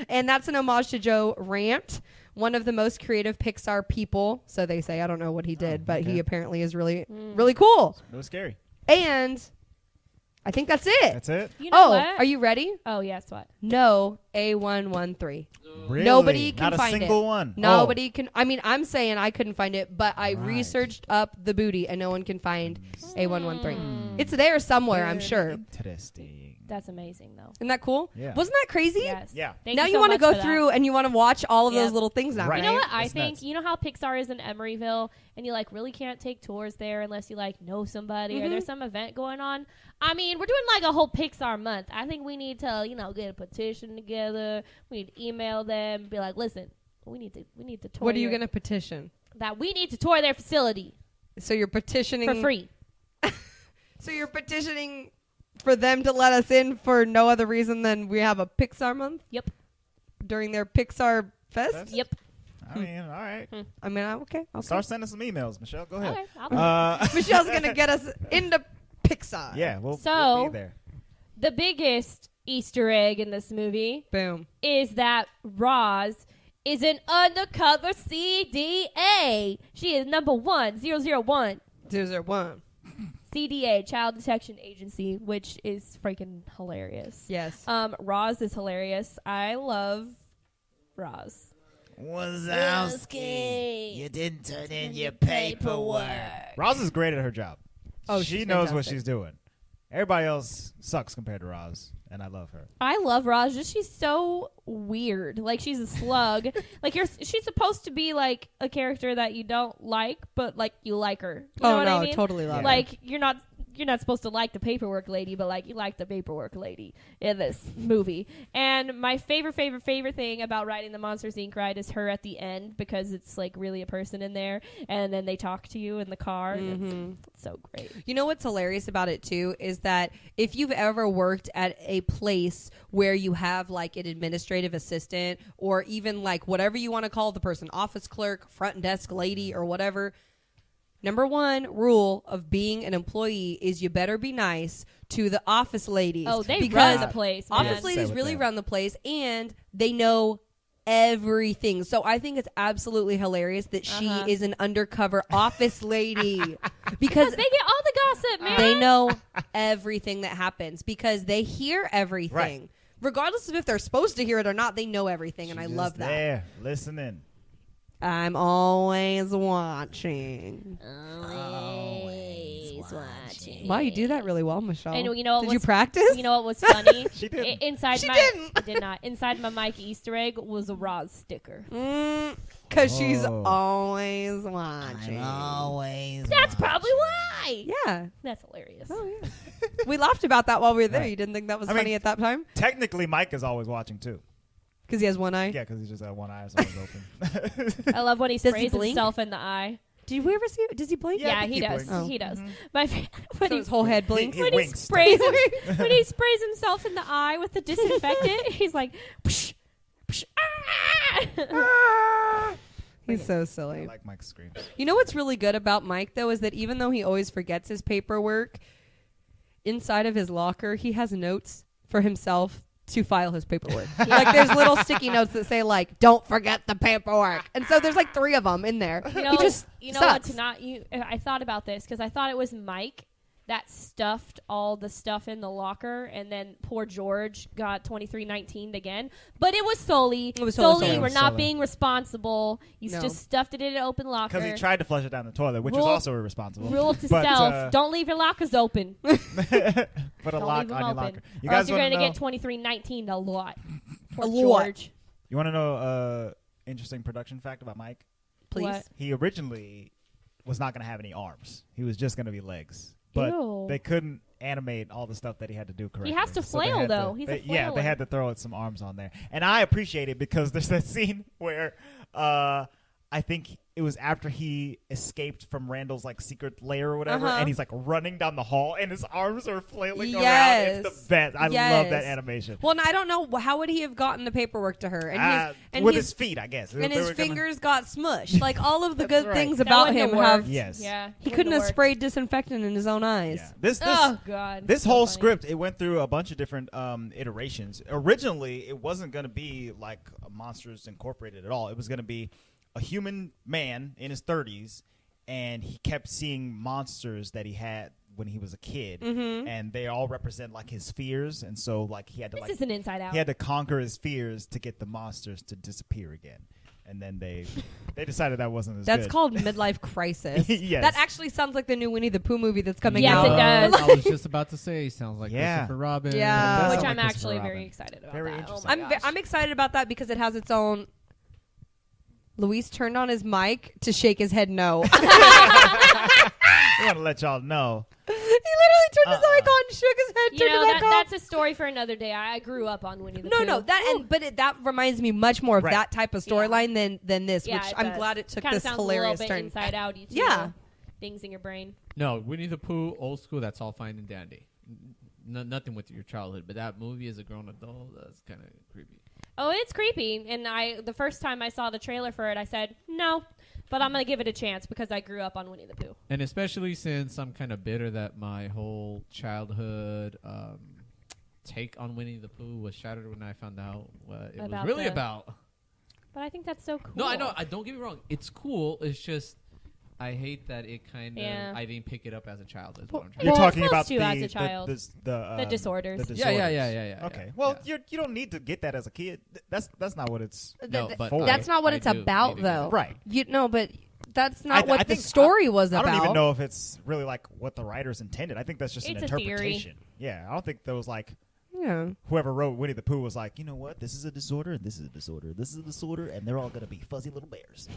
And that's an homage to Joe Rant, one of the most creative Pixar people. So they say. I don't know what he did, but he apparently is really, really cool. It was scary. And I think that's it. That's it. You know what? Are you ready? Oh, yes, what? No, A113. Really? Nobody can Not find a single it. one. Nobody can. I mean, I'm saying I couldn't find it, but I Right. researched up the booty, and no one can find A113. It's there somewhere, I'm sure. Interesting. That's amazing, though. Isn't that cool? Yeah. Wasn't that crazy? Yes. Yeah. Thank Now you, you so want to much go for that. through and you want to watch all of Yep. those little things now, Right. You know what That's I think? nuts. You know how Pixar is in Emeryville, and you like really can't take tours there unless you like know somebody or there's some event going on. I mean, we're doing like a whole Pixar month. I think we need to, get a petition together. We need to email them, and be like, listen, we need to tour. What are you your- going to petition? that we need to tour their facility So you're petitioning for free. So you're petitioning for them to let us in for no other reason than we have a Pixar month? Yep. During their Pixar Fest? Yep. I mean, all right. I mean, okay. Start sending some emails, Michelle. Go ahead. Okay. Michelle's going to get us into Pixar. Yeah, we'll be there. The biggest Easter egg in this movie Boom. is that Roz is an undercover CDA. She is number 1001. 001. CDA, Child Detection Agency, which is freaking hilarious. Yes. Roz is hilarious. I love Roz. Wazowski, you didn't turn in your paperwork. Roz is great at her job. Oh, she she's knows what fantastic. she's doing. Everybody else sucks compared to Roz, and I love her. I love Roz. Just she's so weird. Like she's a slug. She's supposed to be like a character that you don't like, but like you like her. You know what I mean? Totally love her. Like you're not supposed to like the paperwork lady, but like you like the paperwork lady in this movie. And my favorite thing about Riding the Monsters Inc. ride is her at the end, because it's like really a person in there, and then they talk to you in the car. And it's so great. You know what's hilarious about it too is that if you've ever worked at a place where you have like an administrative assistant, or even like whatever you want to call the person, office clerk, front desk lady, or whatever, number one rule of being an employee is you better be nice to the office ladies. Oh, they because run the place, man. office ladies really run the place, and they know everything. So I think it's absolutely hilarious that she is an undercover office lady because they get all the gossip, man. they know everything that happens because they hear everything. Right. Regardless of if they're supposed to hear it or not, they know everything, and I love that. There, listening. I'm always watching. Always watching. Wow, you do that really well, Michelle. And you know what did you was- practice? You know what was funny? She didn't. Inside She my didn't. I did not. Inside my Mike Easter egg was a Roz sticker. Because she's Oh. always watching. Always. That's probably why. Yeah. That's hilarious. Oh, yeah. We laughed about that while we were there. Right. You didn't think that was I funny mean- at that time? Technically, Mike is always watching too. Because he has one eye? Yeah, because he just had one eye, so it's open. I love when he Does he sprays blink? himself in the eye. Did we ever see it? Does he blink? Yeah, I Yeah, think he he does. blinks. He Oh. does. My when So his whole head blinks? He when he winks. sprays when he sprays himself in the eye with the disinfectant, he's like, psh, psh, ah! He's so I silly. like Mike's screams. You know what's really good about Mike, though, is that even though he always forgets his paperwork, inside of his locker, he has notes for himself to file his paperwork. Like, there's little sticky notes that say, like, don't forget the paperwork. And so there's, like, 3 of them in there. You know, he just you know sucks. what? I thought about this because I thought it was Mike that stuffed all the stuff in the locker, and then poor George got 2319 again. But it was Sully. It was totally Sully. Sully. We're not Sully. being responsible. You No. just stuffed it in an open locker. Because he tried to flush it down the toilet, which was Rule- also irresponsible. Rule to But, self: don't leave your lockers open. Put a Don't lock leave them on your open. locker. You or else guys you're want to gonna know? get 2319 a lot. Poor A lot. George. You want to know interesting production fact about Mike? Please. What? He originally was not going to have any arms. He was just going to be legs. But Ew. they couldn't animate all the stuff that he had to do correctly. has to they flail, had though. He's a Yeah, they flailer. had to throw some arms on there. And I appreciate it because there's that scene where I think it was after he escaped from Randall's like secret lair or whatever, and he's like running down the hall and his arms are flailing around. Yes. It's the best. I Yes. love that animation. Well, and I don't know. How would he have gotten the paperwork to her? And with his his feet, I guess. and They his were gonna- fingers got smushed. Like, all of the That's good right. things That about wouldn't him have have... worked. Yes. Yeah. He couldn't have worked. sprayed disinfectant in his own eyes. Yeah. This Oh God. This So whole funny. script, it went through a bunch of different iterations. Originally, it wasn't going to be like Monsters Incorporated at all. It was going to be a human man in his 30s, and he kept seeing monsters that he had when he was a kid, and they all represent like his fears. And so, like he had to This like is an Inside Out. he had to conquer his fears to get the monsters to disappear again. And then they decided that wasn't as That's good. called midlife crisis. Yes. That actually sounds like the new Winnie the Pooh movie that's coming Yes, out. it does. I was just about to say, sounds like Yeah. Christopher Robin. Yeah. It does Which sound I'm like Christopher actually Robin. very excited about. Very that. interesting. Oh my gosh. I'm excited about that because it has its own... Luis turned on his mic to shake his head no. I want to let y'all know. He literally turned his icon, shook his head, You turned know, it back off. that's a story for another day. I grew up on Winnie the Pooh. No, that reminds me much more of Right. that type of storyline than this, Yeah, which it I'm does. glad it took Kinda this sounds hilarious a little bit turn. inside out. Yeah. Things in your brain. No, Winnie the Pooh, old school. That's all fine and dandy. Nothing with your childhood, but that movie as a grown adult, that's kind of creepy. Oh, it's creepy. And the first time I saw the trailer for it, I said no, but I'm gonna give it a chance because I grew up on Winnie the Pooh. And especially since I'm kind of bitter that my whole childhood take on Winnie the Pooh was shattered when I found out what it was really about. But I think that's so cool. No, I know. Don't get me wrong. It's cool. It's just I hate that it kind of. Yeah. I didn't pick it up as a child. Is what I'm trying You're Well, talking it's about supposed to the as a child. the disorders. The Yeah. Okay. Well, yeah. you don't need to get that as a kid. That's not what it's. No, but That's not what I it's do about, need to get though. it. Right. But that's not I what the think- story was I about. don't even know if it's really like what the writers intended. I think that's just It's an a theory. interpretation. Yeah, I don't think there was like Yeah. whoever wrote Winnie the Pooh was like, you know what? This is a disorder, and this is a disorder. This is a disorder, and they're all gonna be fuzzy little bears.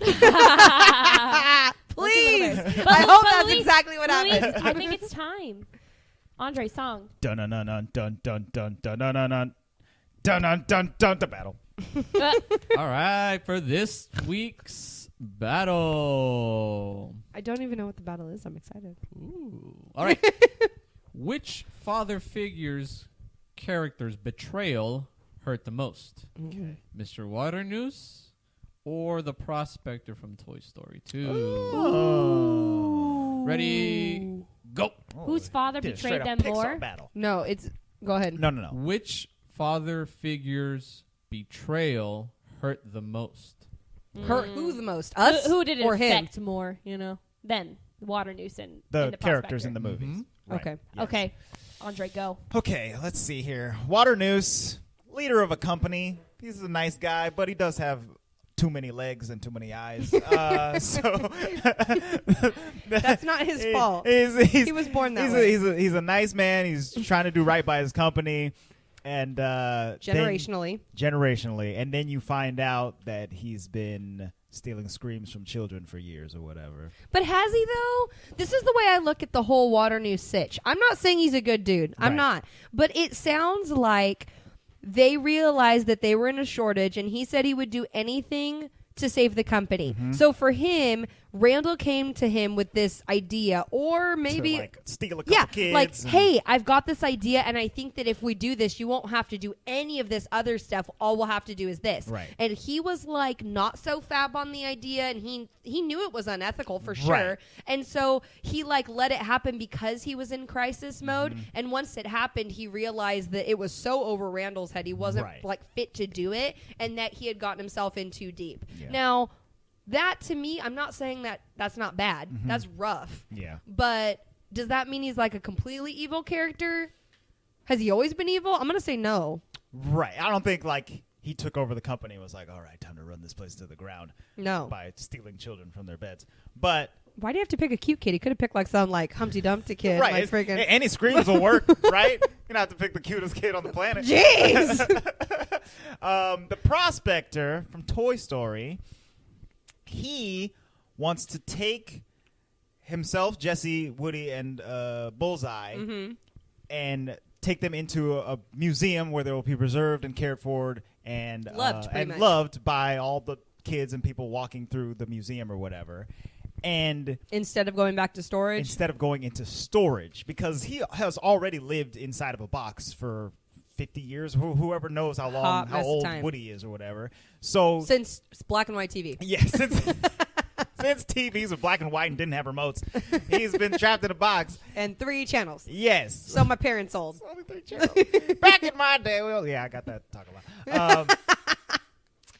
Please. But- I hope but that's Luis- exactly what Luis, happened. I think it's time. Andre, song. Dun dun dun dun dun dun dun dun dun dun dun dun dun dun. The battle. All right, for this week's battle. I don't even know what the battle is. I'm excited. Ooh. All right. Which father figure's character's betrayal hurt the most? Okay. Mr. Waternoose or the prospector from Toy Story 2? Oh. Ready, go. Whose father Did a betrayed straight-up them Pixar more? Battle. No, it's. Go ahead. No. Which father figure's betrayal hurt the most? Hurt who the most? Us? Who did it or him? affect more? You know, than Waternoose and The the characters in prospector. the movies. Right. Okay. Yes. Okay, Andre, go. Okay, let's see here. Waternoose, leader of a company. He's a nice guy, but he does have too many legs and too many eyes. So That's not his fault. He was born that way. He's a nice man. He's trying to do right by his company, and Generationally. and then you find out that he's been stealing screams from children for years or whatever. But has he, though? This is the way I look at the whole Waternoose sitch. I'm not saying he's a good dude. I'm Right. not. But it sounds like they realized that they were in a shortage, and he said he would do anything to save the company. So for him, Randall came to him with this idea, or maybe... to, like, steal a couple yeah, kids. like, and- hey, I've got this idea, and I think that if we do this, you won't have to do any of this other stuff. All we'll have to do is this. Right. And he was, like, not so fab on the idea, and he knew it was unethical for sure. Right. And so he, like, let it happen because he was in crisis mode. Mm-hmm. And once it happened, he realized that it was so over Randall's head, he wasn't, Right. like, fit to do it, and that he had gotten himself in too deep. Yeah. Now, that, to me, I'm not saying that that's not bad. That's rough. Yeah. But does that mean he's like a completely evil character? Has he always been evil? I'm going to say no. Right. I don't think, like, he took over the company and was like, all right, time to run this place to the ground No. by stealing children from their beds. But... Why do you have to pick a cute kid? He could have picked like some like Humpty Dumpty kid. Right. Like it's- freaking. Any screams will work, right? You don't have to pick the cutest kid on the planet. Jeez. The prospector from Toy Story, he wants to take himself, Jesse, Woody, and Bullseye and take them into a museum where they will be preserved and cared for and Loved, pretty much. loved by all the kids and people walking through the museum or whatever. And Instead of going back to storage. instead of going into storage, because he has already lived inside of a box for 50 years, whoever knows how long, Hot how mess of old time. Woody is or whatever. So, Since black and white TV. yeah, since TVs were black and white and didn't have remotes, he's been trapped in a box. And 3 channels. Yes. So my parents sold. Only 3 channels. Back in my day, well, yeah, I got that to talk about.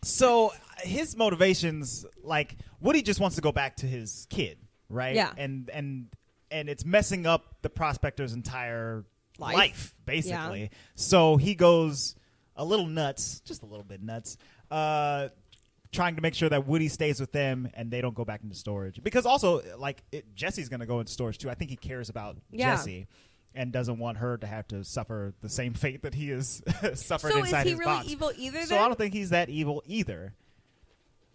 So his motivations, like Woody just wants to go back to his kid, right? Yeah. And it's messing up the prospector's entire life basically. Yeah. So he goes a little nuts, just a little bit nuts, trying to make sure that Woody stays with them and they don't go back into storage. Because also, like, Jesse's going to go into storage too. I think he cares about Yeah. Jessie and doesn't want her to have to suffer the same fate that he has suffered So is inside he his really box. evil either So then? I don't think he's that evil either.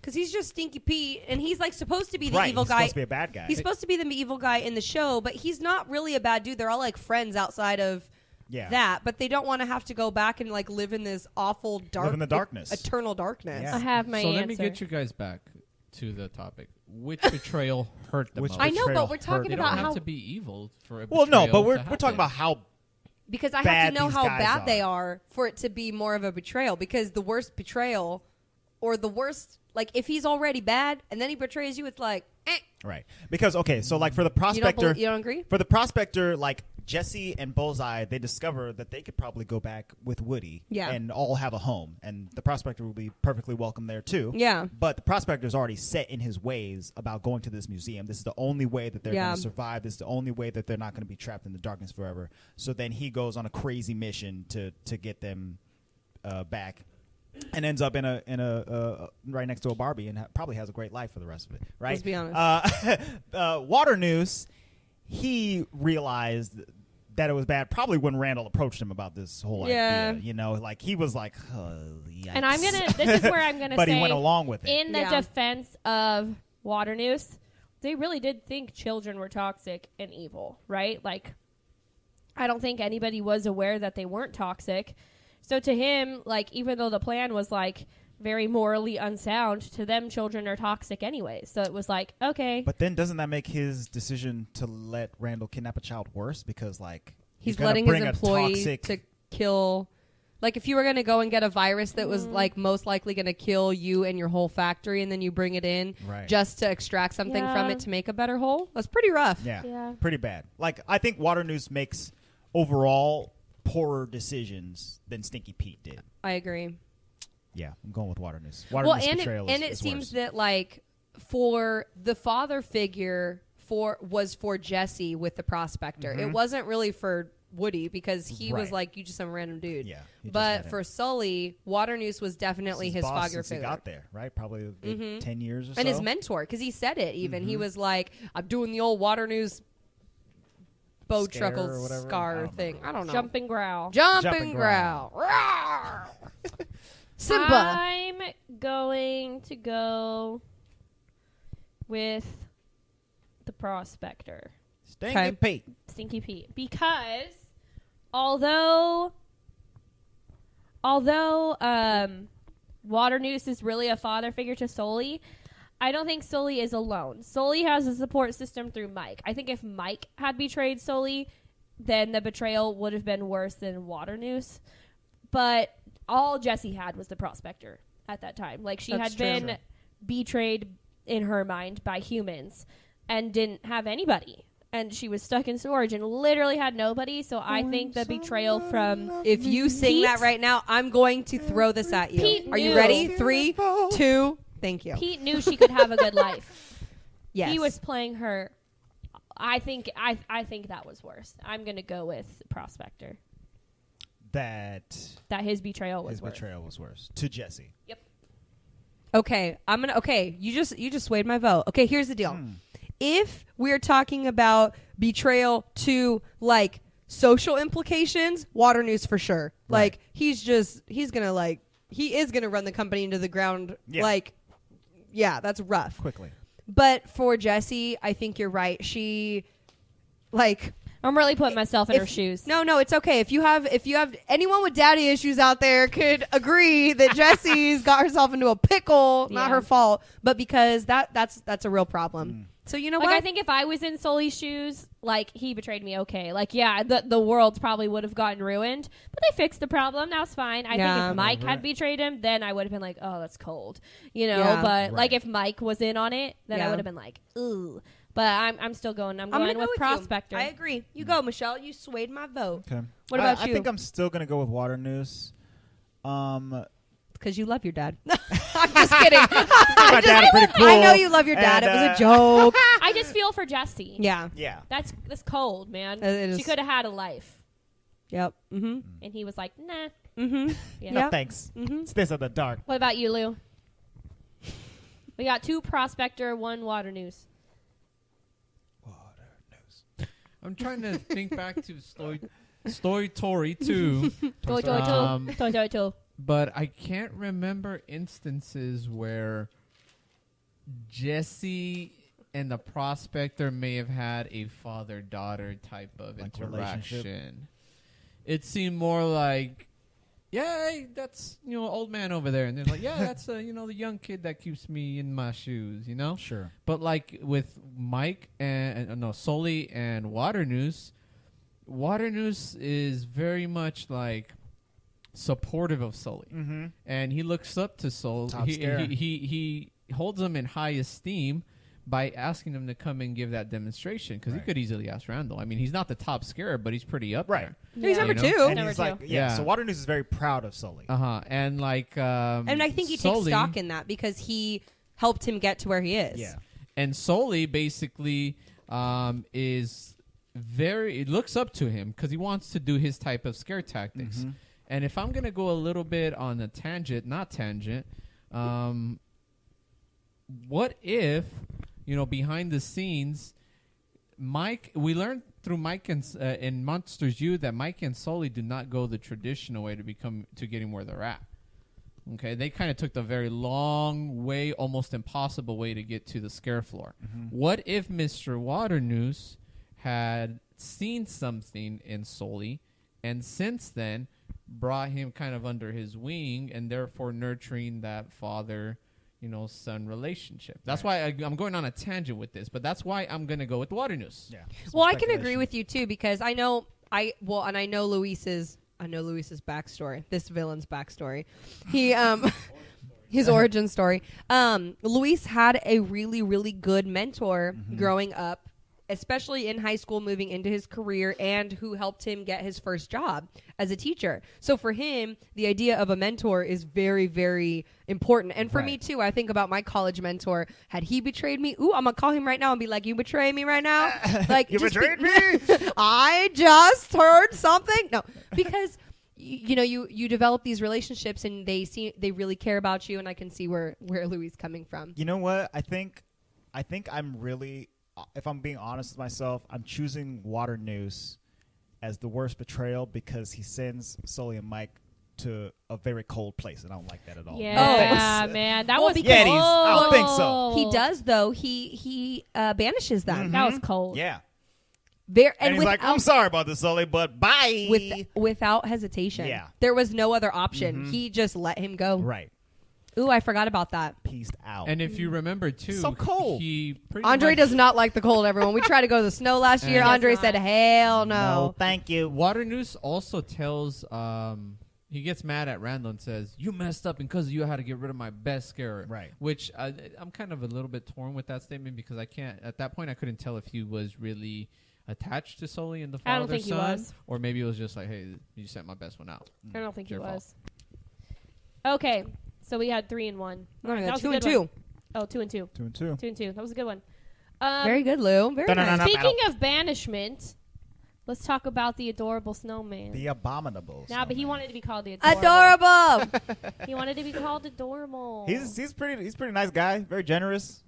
Because he's just Stinky Pete, and he's like supposed to be the Right, evil he's guy. supposed to be a bad guy. He's supposed to be the evil guy in the show, but he's not really a bad dude. They're all like friends outside of that, but they don't want to have to go back and like live in this awful Live in the darkness. eternal darkness. Yeah. I have my So answer. let me get you guys back to the topic. Which betrayal hurt the Which most? I know, betrayal but we're hurt. talking They about don't have how to be evil for a Well, no, betrayal but to we're happen. talking about how because I have bad to know these how guys bad are. they are for it to be more of a betrayal. Because the worst betrayal, or the worst, like if he's already bad and then he betrays you, it's like, right. Because okay, so like for the you prospector, don't agree? for the prospector, like Jesse and Bullseye, they discover that they could probably go back with Woody and all have a home, and the prospector will be perfectly welcome there too. Yeah. But the prospector's already set in his ways about going to this museum. This is the only way that they're going to survive. This is the only way that they're not going to be trapped in the darkness forever. So then he goes on a crazy mission to get them back. And ends up in a right next to a Barbie and probably has a great life for the rest of it. Right? Let's be honest. Water Noose, he realized that it was bad probably when Randall approached him about this whole idea. You know, like he was like, oh, yikes. And this is where I'm gonna but say, he went along with it. In the defense of Water Noose, they really did think children were toxic and evil, right? Like, I don't think anybody was aware that they weren't toxic. So to him, like, even though the plan was like very morally unsound, to them children are toxic anyway. So it was like, okay. But then doesn't that make his decision to let Randall kidnap a child worse? Because like he's letting his employees to kill. Like if you were going to go and get a virus that was like most likely going to kill you and your whole factory, and then you bring it in just to extract something from it to make a better whole, that's pretty rough. Yeah, pretty bad. Like I think Water Noose makes overall poorer decisions than Stinky Pete did. I agree. Yeah, I'm going with Water Noose. Water Noose betrayal and is it seems worse. that like for the father figure was for Jesse with the prospector. It wasn't really for Woody because he was like, you just some random dude. Yeah, but for Sully, Water Noose was definitely his boss father since he figure. got there, right? Probably 10 years or so. And his mentor, because he said it even. He was like, I'm doing the old Water Noose bow truckle scar thing. I don't know. Jump and growl. Jump and growl. Simba. I'm going to go with the prospector. Stinky Pete. Stinky Pete. Because although Water Noose is really a father figure to Sully, I don't think Sully is alone. Sully has a support system through Mike. I think if Mike had betrayed Sully, then the betrayal would have been worse than Water Noose. But all Jessie had was the prospector at that time. Like, she had been betrayed in her mind by humans and didn't have anybody. And she was stuck in storage and literally had nobody. So I think the betrayal from... If you sing that right now, I'm going to throw this at you. Pete Are you knew. ready? 3, 2... Thank you. Pete knew she could have a good life. Yes. He was playing her. I think that was worse. I'm going to go with Prospector. That his betrayal was his worse. betrayal was worse to Jesse. Yep. Okay, you just swayed my vote. Okay, here's the deal. If we're talking about betrayal to like social implications, Water Noose for sure. Right. Like he is gonna run the company into the ground. Yeah. Like, yeah, that's rough. Quickly. But for Jessie, I think you're right. She, like, I'm really putting myself in her shoes. No, it's okay. If you have anyone with daddy issues out there could agree that Jessie's got herself into a pickle, not her fault, but because that's a real problem. So you know what? I think if I was in Sully's shoes, like, he betrayed me, okay. Like, yeah, the world probably would have gotten ruined, but they fixed the problem. Now it's fine. I think if Mike had betrayed him, then I would have been like, oh, that's cold. You know, but like if Mike was in on it, then I would have been like, ooh. But I'm still going. I'm going with Prospector. I agree. You go, Michelle. You swayed my vote. Okay. What about you? I think I'm still going to go with Water Noose. Because you love your dad. I'm just kidding. My dad is pretty cool. I know you love your dad. It was a joke. I just feel for Jessie. Yeah. Yeah. That's cold, man. It is. She could have had a life. Yep. Mm-hmm. And he was like, nah. Mm-hmm. Yeah. No, thanks. Mm-hmm. It's this in the dark. What about you, Lou? We got 2 Prospector, 1 Water Noose. Water Noose. I'm trying to think back to Story Tory 2. Toy. But I can't remember instances where Jesse and the prospector may have had a father-daughter type of Like interaction. It seemed more like, yeah, hey, that's old man over there, and then like, yeah, that's the young kid that keeps me in my shoes, Sure. But like with Mike and Sully and Waternoose is very much like supportive of Sully, and he looks up to Sully. Top scarer. He holds him in high esteem by asking him to come and give that demonstration, because he could easily ask Randall. I mean, he's not the top scarer, but he's pretty up there. He's number 2. And Number he's 2. like, so Waternoose is very proud of Sully. And like, And I think he takes stock in that because he helped him get to where he is. Yeah. And Sully basically looks up to him because he wants to do his type of scare tactics. And if I'm going to go a little bit on a tangent, what if, behind the scenes, we learned through Mike and in Monsters U that Mike and Sully do not go the traditional way to getting where they're at. Okay, they kind of took the very long way, almost impossible way to get to the scare floor. What if Mr. Waternoose had seen something in Sully, and since then brought him kind of under his wing, and therefore nurturing that father-son relationship? That's why I'm going on a tangent with this, but that's why I'm going to go with Waternoose. Yeah. Well, I can agree with you too, because I know Luis's backstory, this villain's backstory. He his origin story. Luis had a really, really good mentor growing up, especially in high school, moving into his career, and who helped him get his first job as a teacher. So for him, the idea of a mentor is very, very important. And for me too, I think about my college mentor. Had he betrayed me, I'm gonna call him right now and be like, "You betrayed me right now." Like, You betrayed me. I just heard something. No, because you develop these relationships, and they really care about you, and I can see where Louis is coming from. You know what? I think I'm really, if I'm being honest with myself, I'm choosing Waternoose as the worst betrayal because he sends Sully and Mike to a very cold place, and I don't like that at all. Yeah, man, that was cold. Yetis. I don't think so. He does, though. He banishes them. That was cold. Yeah. And he's like, "I'm sorry about this, Sully, but bye." Without hesitation. Yeah. There was no other option. He just let him go. Right. Ooh, I forgot about that. Peaced out. And if you remember too, So cold. Andre does not like the cold, everyone. We tried to go to the snow last year. Andre said, hell no. Thank you. Waternoose also tells he gets mad at Randall and says, "You messed up, and because of you I had to get rid of my best scarer." Right. Which I'm kind of a little bit torn with that statement, because I couldn't tell if he was really attached to Sully and the father-son. I don't think he was. Or maybe it was just like, "Hey, you sent my best one out." I don't think he Your was. Okay, so we had 3 and 1. No, That was 2 a and good 2. one. Oh, 2 and 2. 2 and 2. 2 and 2. That was a good one. Very good, Lou. Very nice. Speaking of banishment, let's talk about the adorable snowman. The abominable. But he snowman. wanted to be called the adorable. Adorable. He wanted to be called adorable. He's pretty nice guy. Very generous.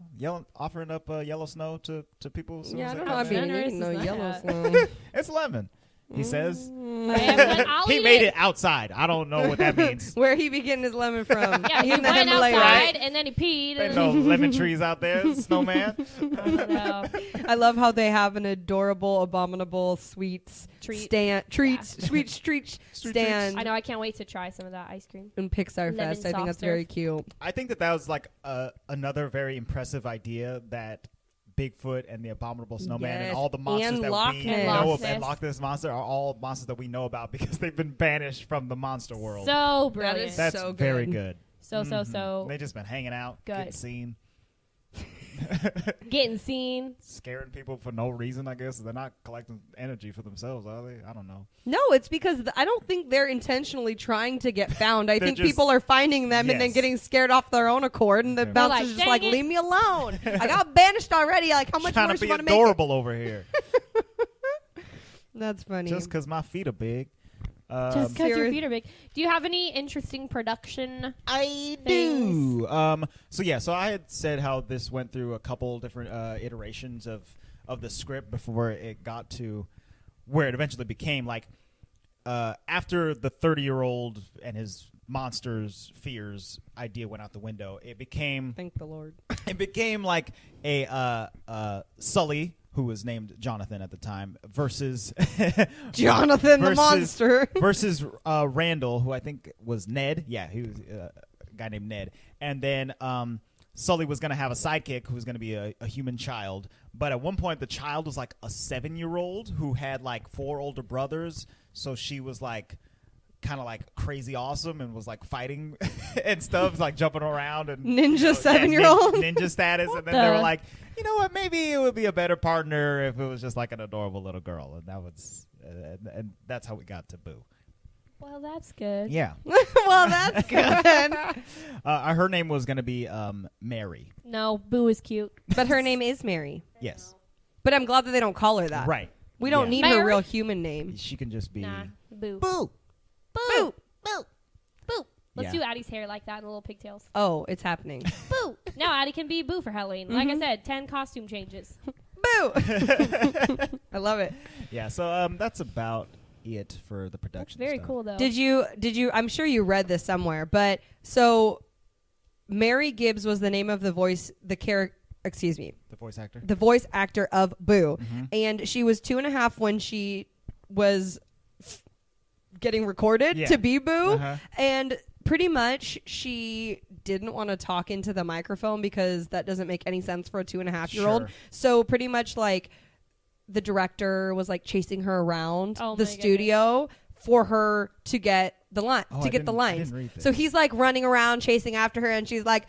Offering up yellow snow to people. As soon as I they don't come know. in. being Generous no is yellow not snow. It's lemon. He says. I'll He eat made it outside. I don't know what that means. Where he be getting his lemon from? Yeah, he In the went Himalaya. outside and then he peed. There's And no lemon trees out there, snowman. I don't know. I love how they have an adorable, abominable sweets Treat. sweet street stand I know. I can't wait to try some of that ice cream. in Pixar Lemon Fest. I think that's soft very serve. cute. I think that was like another very impressive idea that Bigfoot and the Abominable Snowman Yes, and all the monsters and that Loch we Ness. know Loch of, and Ness. Loch Ness Monster are all monsters that we know about because they've been banished from the monster world. So brilliant. is That's so good. very good. So They just been hanging out, Good. getting seen, getting seen. scaring people for no reason. I guess they're not collecting energy for themselves, are they? I don't know. No, it's because I don't think they're intentionally trying to get found. I They're think just- people are finding them and then Yes. getting scared off their own accord, and the Yeah. bouncer's like, just "Dang like, it." "Leave me alone. I got banished already. Like, how much Trying worse to you be want to make it?" adorable over here, That's funny. just because my feet are big. Just because your Serious- feet are big. Do you have any interesting production? I things. do. So I had said how this went through a couple different iterations of the script before it got to where it eventually became. Like after the 30-year-old and his monsters, fears idea went out the window. It became Thank the Lord. it became like a Sully, who was named Jonathan at the time, versus Jonathan the monster. versus Randall, who I think was Ned. Yeah, he was a guy named Ned. And then Sully was going to have a sidekick who was going to be a human child. But at one point, the child was like a 7-year-old who had like 4 older brothers. So she was like kind of like crazy awesome and was like fighting and stuff, like jumping around and Ninja 7-year-old? ninja status. And then they were like, you know what, maybe it would be a better partner if it was just like an adorable little girl. And that was and that's how we got to Boo. Well, that's good. Yeah. Well, that's good. Her name was going to be Mary. No, Boo is cute. But her name is Mary. Yes. But I'm glad that they don't call her that. Right. We don't Yeah. need her Mary? real human name. She can just be Nah, Boo. Boo. Boo. Boo. Boo. Let's Yeah. do Addie's hair like that and little pigtails. Oh, it's happening. Boo. Now Addie can be Boo for Halloween. Like I said, 10 costume changes. Boo! I love it. Yeah, so that's about it for the That's production. very stuff. cool, though. Did you I'm sure you read this somewhere, but so Mary Gibbs was the name of the voice, the voice actor. the voice actor of Boo. Mm-hmm. And she was 2.5 when she was getting recorded Yeah. to be Boo. Uh-huh. And pretty much she didn't want to talk into the microphone because that doesn't make any sense for a 2.5-year-old. Sure. So pretty much like the director was like chasing her around Oh the my studio for her to get the line Oh, to I get the didn't- I lines. didn't read this. So he's like running around chasing after her, and she's like,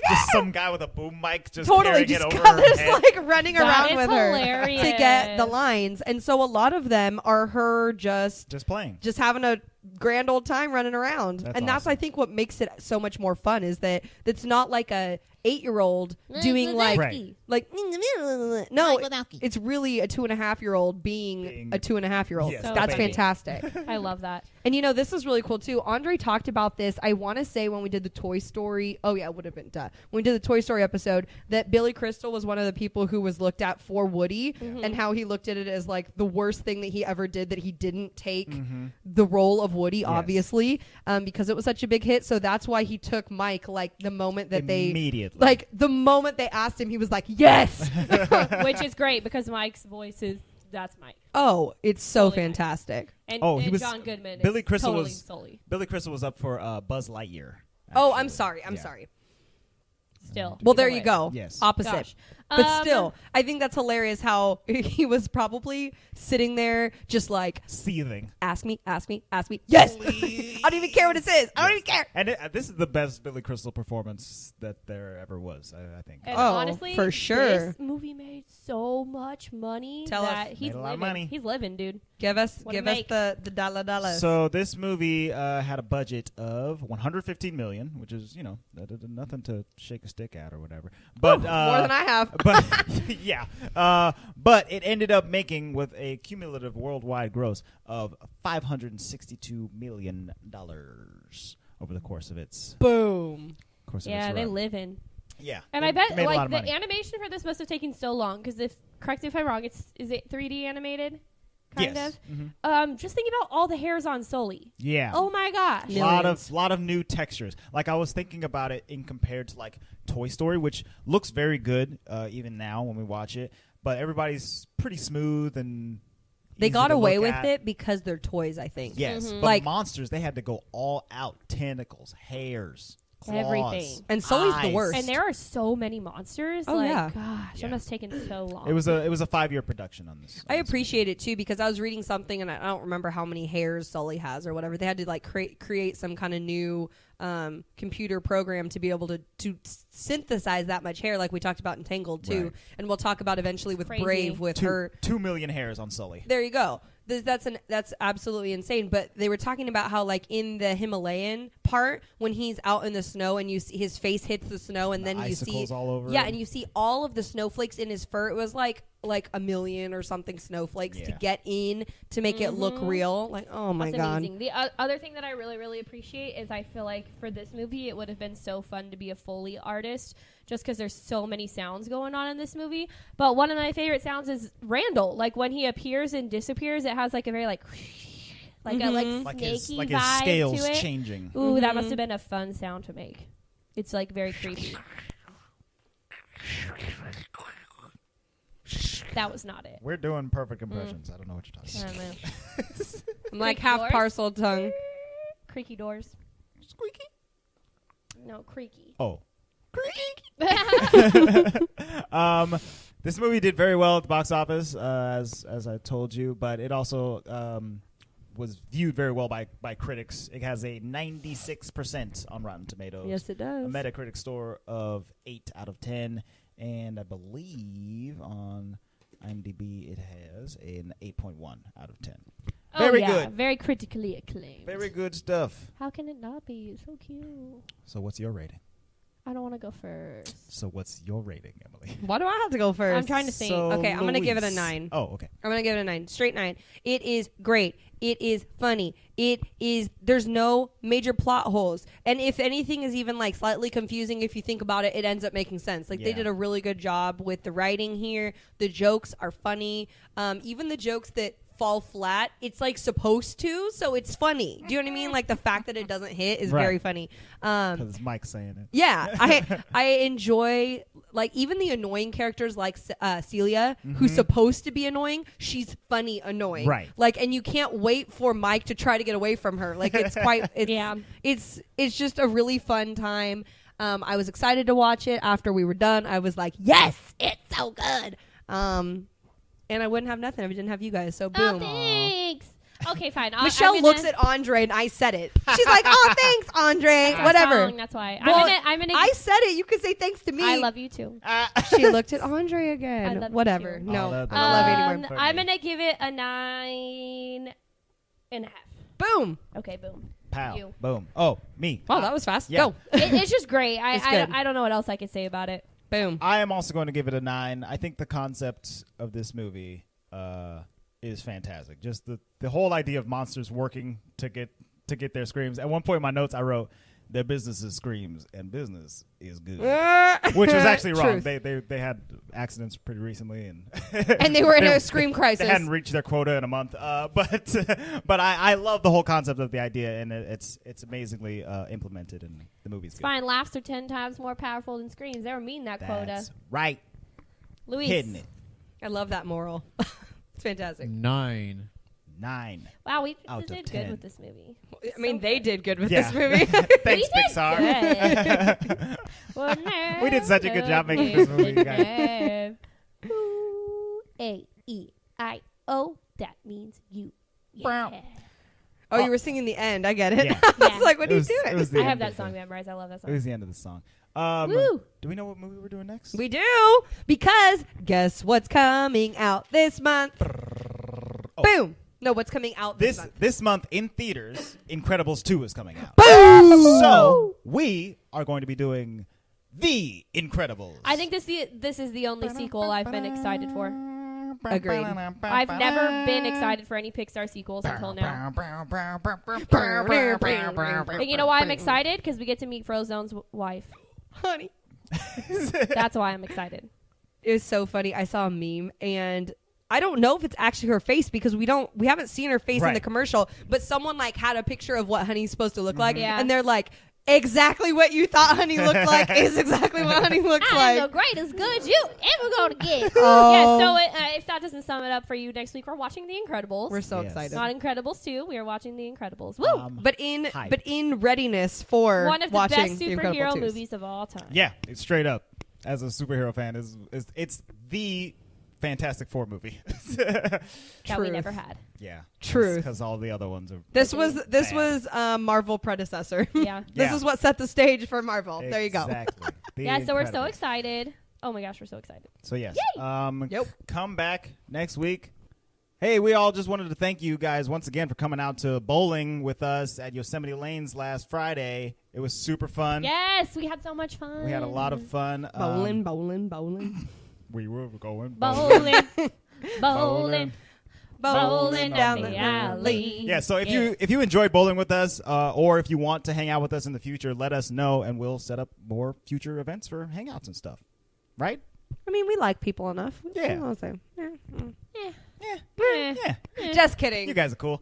Just some guy with a boom mic just totally carrying just it over got her this head. like running That around is with hilarious. her to get the lines. And so a lot of them are her just Just playing. having a grand old time running around. That's and that's awesome. I think what makes it so much more fun is that it's not like a 8-year-old doing like Right. like no, Mike Wazowski. it's really a 2.5-year-old being a 2.5-year-old. Yes, So That's baby. fantastic. I love that. And you know, this is really cool too. Andre talked about this. I want to say when we did the Toy Story. Oh yeah, it would have been when we did the Toy Story episode that Billy Crystal was one of the people who was looked at for Woody, and how he looked at it as like the worst thing that he ever did, that he didn't take the role of Woody, obviously, because it was such a big hit. So that's why he took Mike. Like the moment that Immediately. like the moment they asked him, he was like, yes. Which is great because Mike's voice is, that's Mike. Oh, it's so Totally nice. fantastic. And, Oh, he and was- John Goodman Billy is Crystal totally was- Sully. Billy Crystal was up for Buzz Lightyear. Oh, actually. I'm sorry. I'm Yeah. sorry. Still. Well, either there way. you go. Yes. Opposite. Gosh. But still, I think that's hilarious how he was probably sitting there just like, Seething. ask me. Yes! I don't even care what it says. I don't even care. And this is the best Billy Crystal performance that there ever was, I think. And Oh, honestly, for sure. this movie made so much money Tell us. that he's Made a lot of living. money. He's living, dude. Give us What a give us make. the $. So this movie had a budget of $115 million, which is, you know, nothing to shake a stick at or whatever. But more than I have. But yeah, but it ended up making with a cumulative worldwide gross of $562 million over the course of its Boom. Yeah, they run. live in. Yeah, And they I bet made a lot like of the money. animation for this must have taken so long because correct me if I'm wrong, is it 3D animated? Kind Yes. of. Just think about all the hairs on Sully. Yeah. Oh my gosh. Millions. lot of new textures. Like I was thinking about it in compared to like Toy Story, which looks very good even now when we watch it. But everybody's pretty smooth and They easy got to away look with at. it because they're toys, I think. Yes, but Like- monsters, they had to go all out. Tentacles, hairs, claws, Everything. And Sully's the eyes. worst. And there are so many monsters. Oh, like, yeah. gosh, Yeah. that must have taken so long. It was a 5-year production on this. I appreciate it too because I was reading something and I don't remember how many hairs Sully has or whatever. They had to like create some kind of new computer program to be able to synthesize that much hair, like we talked about in Tangled too, Right. and we'll talk about eventually with Crazy. Brave with her. 2 million hairs on Sully. There you go. That's absolutely insane. But they were talking about how like in the Himalayan part when he's out in the snow and you see his face hits the snow and then you see icicles all over yeah it. and you see all of the snowflakes in his fur. It was like 1 million or something snowflakes to Yeah. get in to make it look real. Like oh my That's god. amazing. The other thing that I really, really appreciate is I feel like for this movie, it would have been so fun to be a Foley artist just because there's so many sounds going on in this movie. But one of my favorite sounds is Randall. Like when he appears and disappears, it has like a very like like a Mhm. like snaky his vibe scales to it. changing. Ooh, that must Mhm. have been a fun sound to make. It's like very creepy. That was not it. We're doing perfect impressions. I don't know what you're talking I about. don't know. I'm like Creaky half doors? parcel tongue. Creaky doors. Squeaky. No, creaky. Oh. This movie did very well at the box office, as I told you, but it also was viewed very well by critics. It has a 96% on Rotten Tomatoes. Yes, it A does. Metacritic score of 8 out of 10, and I believe on IMDb it has an 8.1 out of 10. Oh, Very yeah. good. Very critically acclaimed. Very good stuff. How can it not be? It's so cute. So what's your rating? I don't want to go first. So what's your rating, Emily? Why do I have to go first? I'm trying to think. So Okay, I'm going to give it a Louise. 9. Oh, okay. I'm going to give it a 9. Straight 9. It is great. It is funny. There's no major plot holes. And if anything is even like slightly confusing, if you think about it, it ends up making sense. Like they Yeah. did a really good job with the writing here. The jokes are funny. Even the jokes that fall flat, it's like supposed to, so it's funny. Do you know what I mean? Like the fact that it doesn't hit is Right. very funny. Because Mike's saying it. Yeah, I enjoy like even the annoying characters like Celia, who's supposed to be annoying. She's funny annoying, Right. Like, and you can't wait for Mike to try to get away from her. Like it's quite, it's, Yeah. it's just a really fun time. I was excited to watch it after we were done. I was like, yes, it's so good. And I wouldn't have nothing if I didn't have you guys. So boom. Oh, thanks. Okay, fine. Michelle looks at Andre and I said it. She's like, "Oh, thanks, Andre." That Whatever. song, that's why. Well, I'm gonna. I said it. You could say thanks to me. I love you too. She looked at Andre again. I love you Whatever. too. No, Oh, I that- don't love you anymore. Funny. I'm gonna give it a 9.5. Boom. Okay, boom. Pow. You. Boom. Oh, me. Wow, that was fast. Yeah. Go. It's just great. It's good. I don't know what else I could say about it. Boom. I am also going to give it a 9. I think the concept of this movie is fantastic. Just the whole idea of monsters working to get their screams. At one point in my notes, I wrote, "Their business is screams, and business is good," which was actually wrong. Truth. They had accidents pretty recently, and And they were in a scream crisis. They hadn't reached their quota in a month. But I love the whole concept of the idea, and it's amazingly implemented, and the movie's It's good. fine. Laughs are 10 times more powerful than screams. They were meeting that quota. That's right. Luis. Hitting it. I love that moral. It's fantastic. 9. 9. Wow, we Out of did 10. good with this movie. I mean, they did good with Yeah. this movie. Thanks, We did Pixar. Good. We did such a good job making this movie, you guys. A-E-I-O. That means you. Brown. Yeah. Oh, you were singing the end. I get it. Yeah. I Yeah. was like, what It are you was- doing? it was the I end have that of song the- memorized. I love that It was song. the end of the song. Woo. Do we know what movie we're doing next? We do, because guess what's coming out this month? Oh. Boom. No, what's coming out this month? This month in theaters, Incredibles 2 is coming out. Boom. So we are going to be doing The Incredibles. I think this is the only sequel I've been excited for. Agreed. I've never been excited for any Pixar sequels until now. And you know why I'm excited? Because we get to meet Frozone's wife. Honey. That's why I'm excited. It was so funny. I saw a meme, and I don't know if it's actually her face because we haven't seen her face in the Right. commercial, but someone like had a picture of what Honey's supposed to look like, Yeah. and they're like, exactly what you thought Honey looked like is exactly what Honey looks I'm the like. greatest good you ever gonna get. Oh. Yeah, so if that doesn't sum it up for you, next week we're watching The Incredibles. We're so Yes. excited. Not Incredibles 2. We are watching The Incredibles. Woo! But in Hype. readiness for One of the watching best The Incredible superhero 2s. movies of all time. Yeah, it's straight up. As a superhero fan, it's the Fantastic Four movie. That we Truth. never had. Yeah, Truth. because all the other ones are. This Bad. was Marvel predecessor. Yeah. This Yeah. is what set the stage for Marvel. There you go. Exactly. The Yeah, so we're so Incredibles. excited. Oh my gosh, we're so excited. So yes, Yep. come back next week. Hey, we all just wanted to thank you guys once again for coming out to bowling with us at Yosemite Lanes last Friday. It was super fun. Yes, we had so much fun. We had a lot of fun. Bowling. We were going Bowling. Bowling. Bowling down down the the alley. Yeah, so if you enjoyed bowling with us, or if you want to hang out with us in the future, let us know, and we'll set up more future events for hangouts and stuff. Right? I mean, we like people enough. Yeah. You know what I'm saying? Yeah. Yeah. Just kidding. You guys are cool.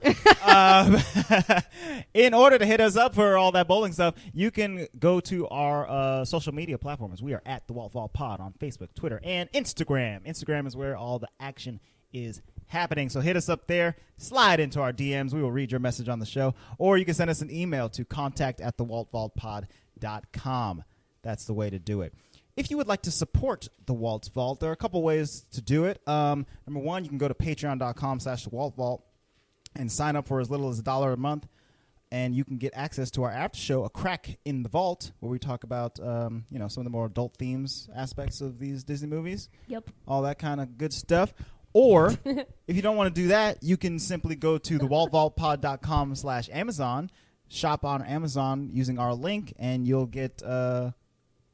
In order to hit us up for all that bowling stuff, you can go to our social media platforms. We are at the Walt Vault Pod on Facebook, Twitter, and Instagram. Instagram is where all the action is happening. So hit us up there. Slide into our DMs. We will read your message on the show. Or you can send us an email to contact@thewaltvaultpod.com. That's the way to do it. If you would like to support the Walt Vault, there are a couple ways to do it. Number one, you can go to patreon.com/thewaltvault and sign up for as little as $1 a month, and you can get access to our after show, A Crack in the Vault, where we talk about some of the more adult themes aspects of these Disney movies. Yep. All that kind of good stuff. Or if you don't want to do that, you can simply go to thewaltvaultpod.com/Amazon, shop on Amazon using our link, and you'll get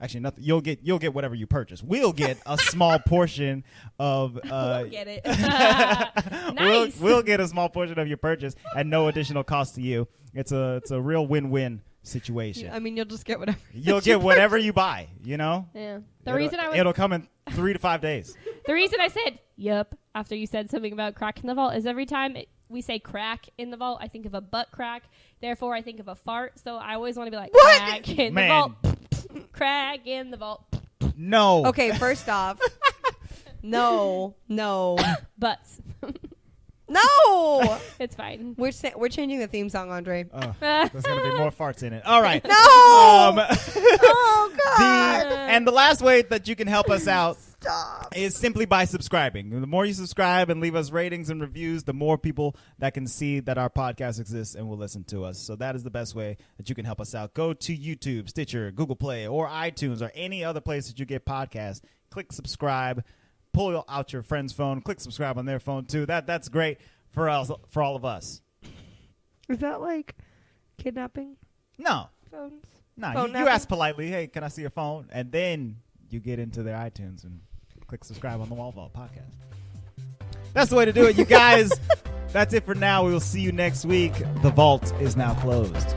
actually nothing. You'll get whatever you purchase. We'll get a small portion of. We'll get it. Nice. We'll get a small portion of your purchase at no additional cost to you. It's a real win-win situation. I mean, you'll just get whatever. You'll get whatever you buy. Yeah. It'll come in 3 to 5 days. The reason I said "yup" after you said something about crack in the vault is every time we say crack in the vault, I think of a butt crack. Therefore, I think of a fart. So I always want to be like, What? crack in the vault. Crack in the vault. No. Okay, first off, no, Butts. no. It's fine. We're changing the theme song, Andre. There's going to be more farts in it. All right. No. Oh God. And the last way that you can help us out Stop. is simply by subscribing. The more you subscribe and leave us ratings and reviews, the more people that can see that our podcast exists and will listen to us. So that is the best way that you can help us out. Go to YouTube, Stitcher, Google Play, or iTunes, or any other place that you get podcasts. Click subscribe. Pull out your friend's phone. Click subscribe on their phone too. That's great for us, for all of us. Is that like kidnapping No, phones? no. You ask politely, "Hey, can I see your phone?" And then you get into their iTunes and click subscribe on the Walt Vault podcast. That's the way to do it, you guys. That's it for now. We will see you next week. The vault is now closed.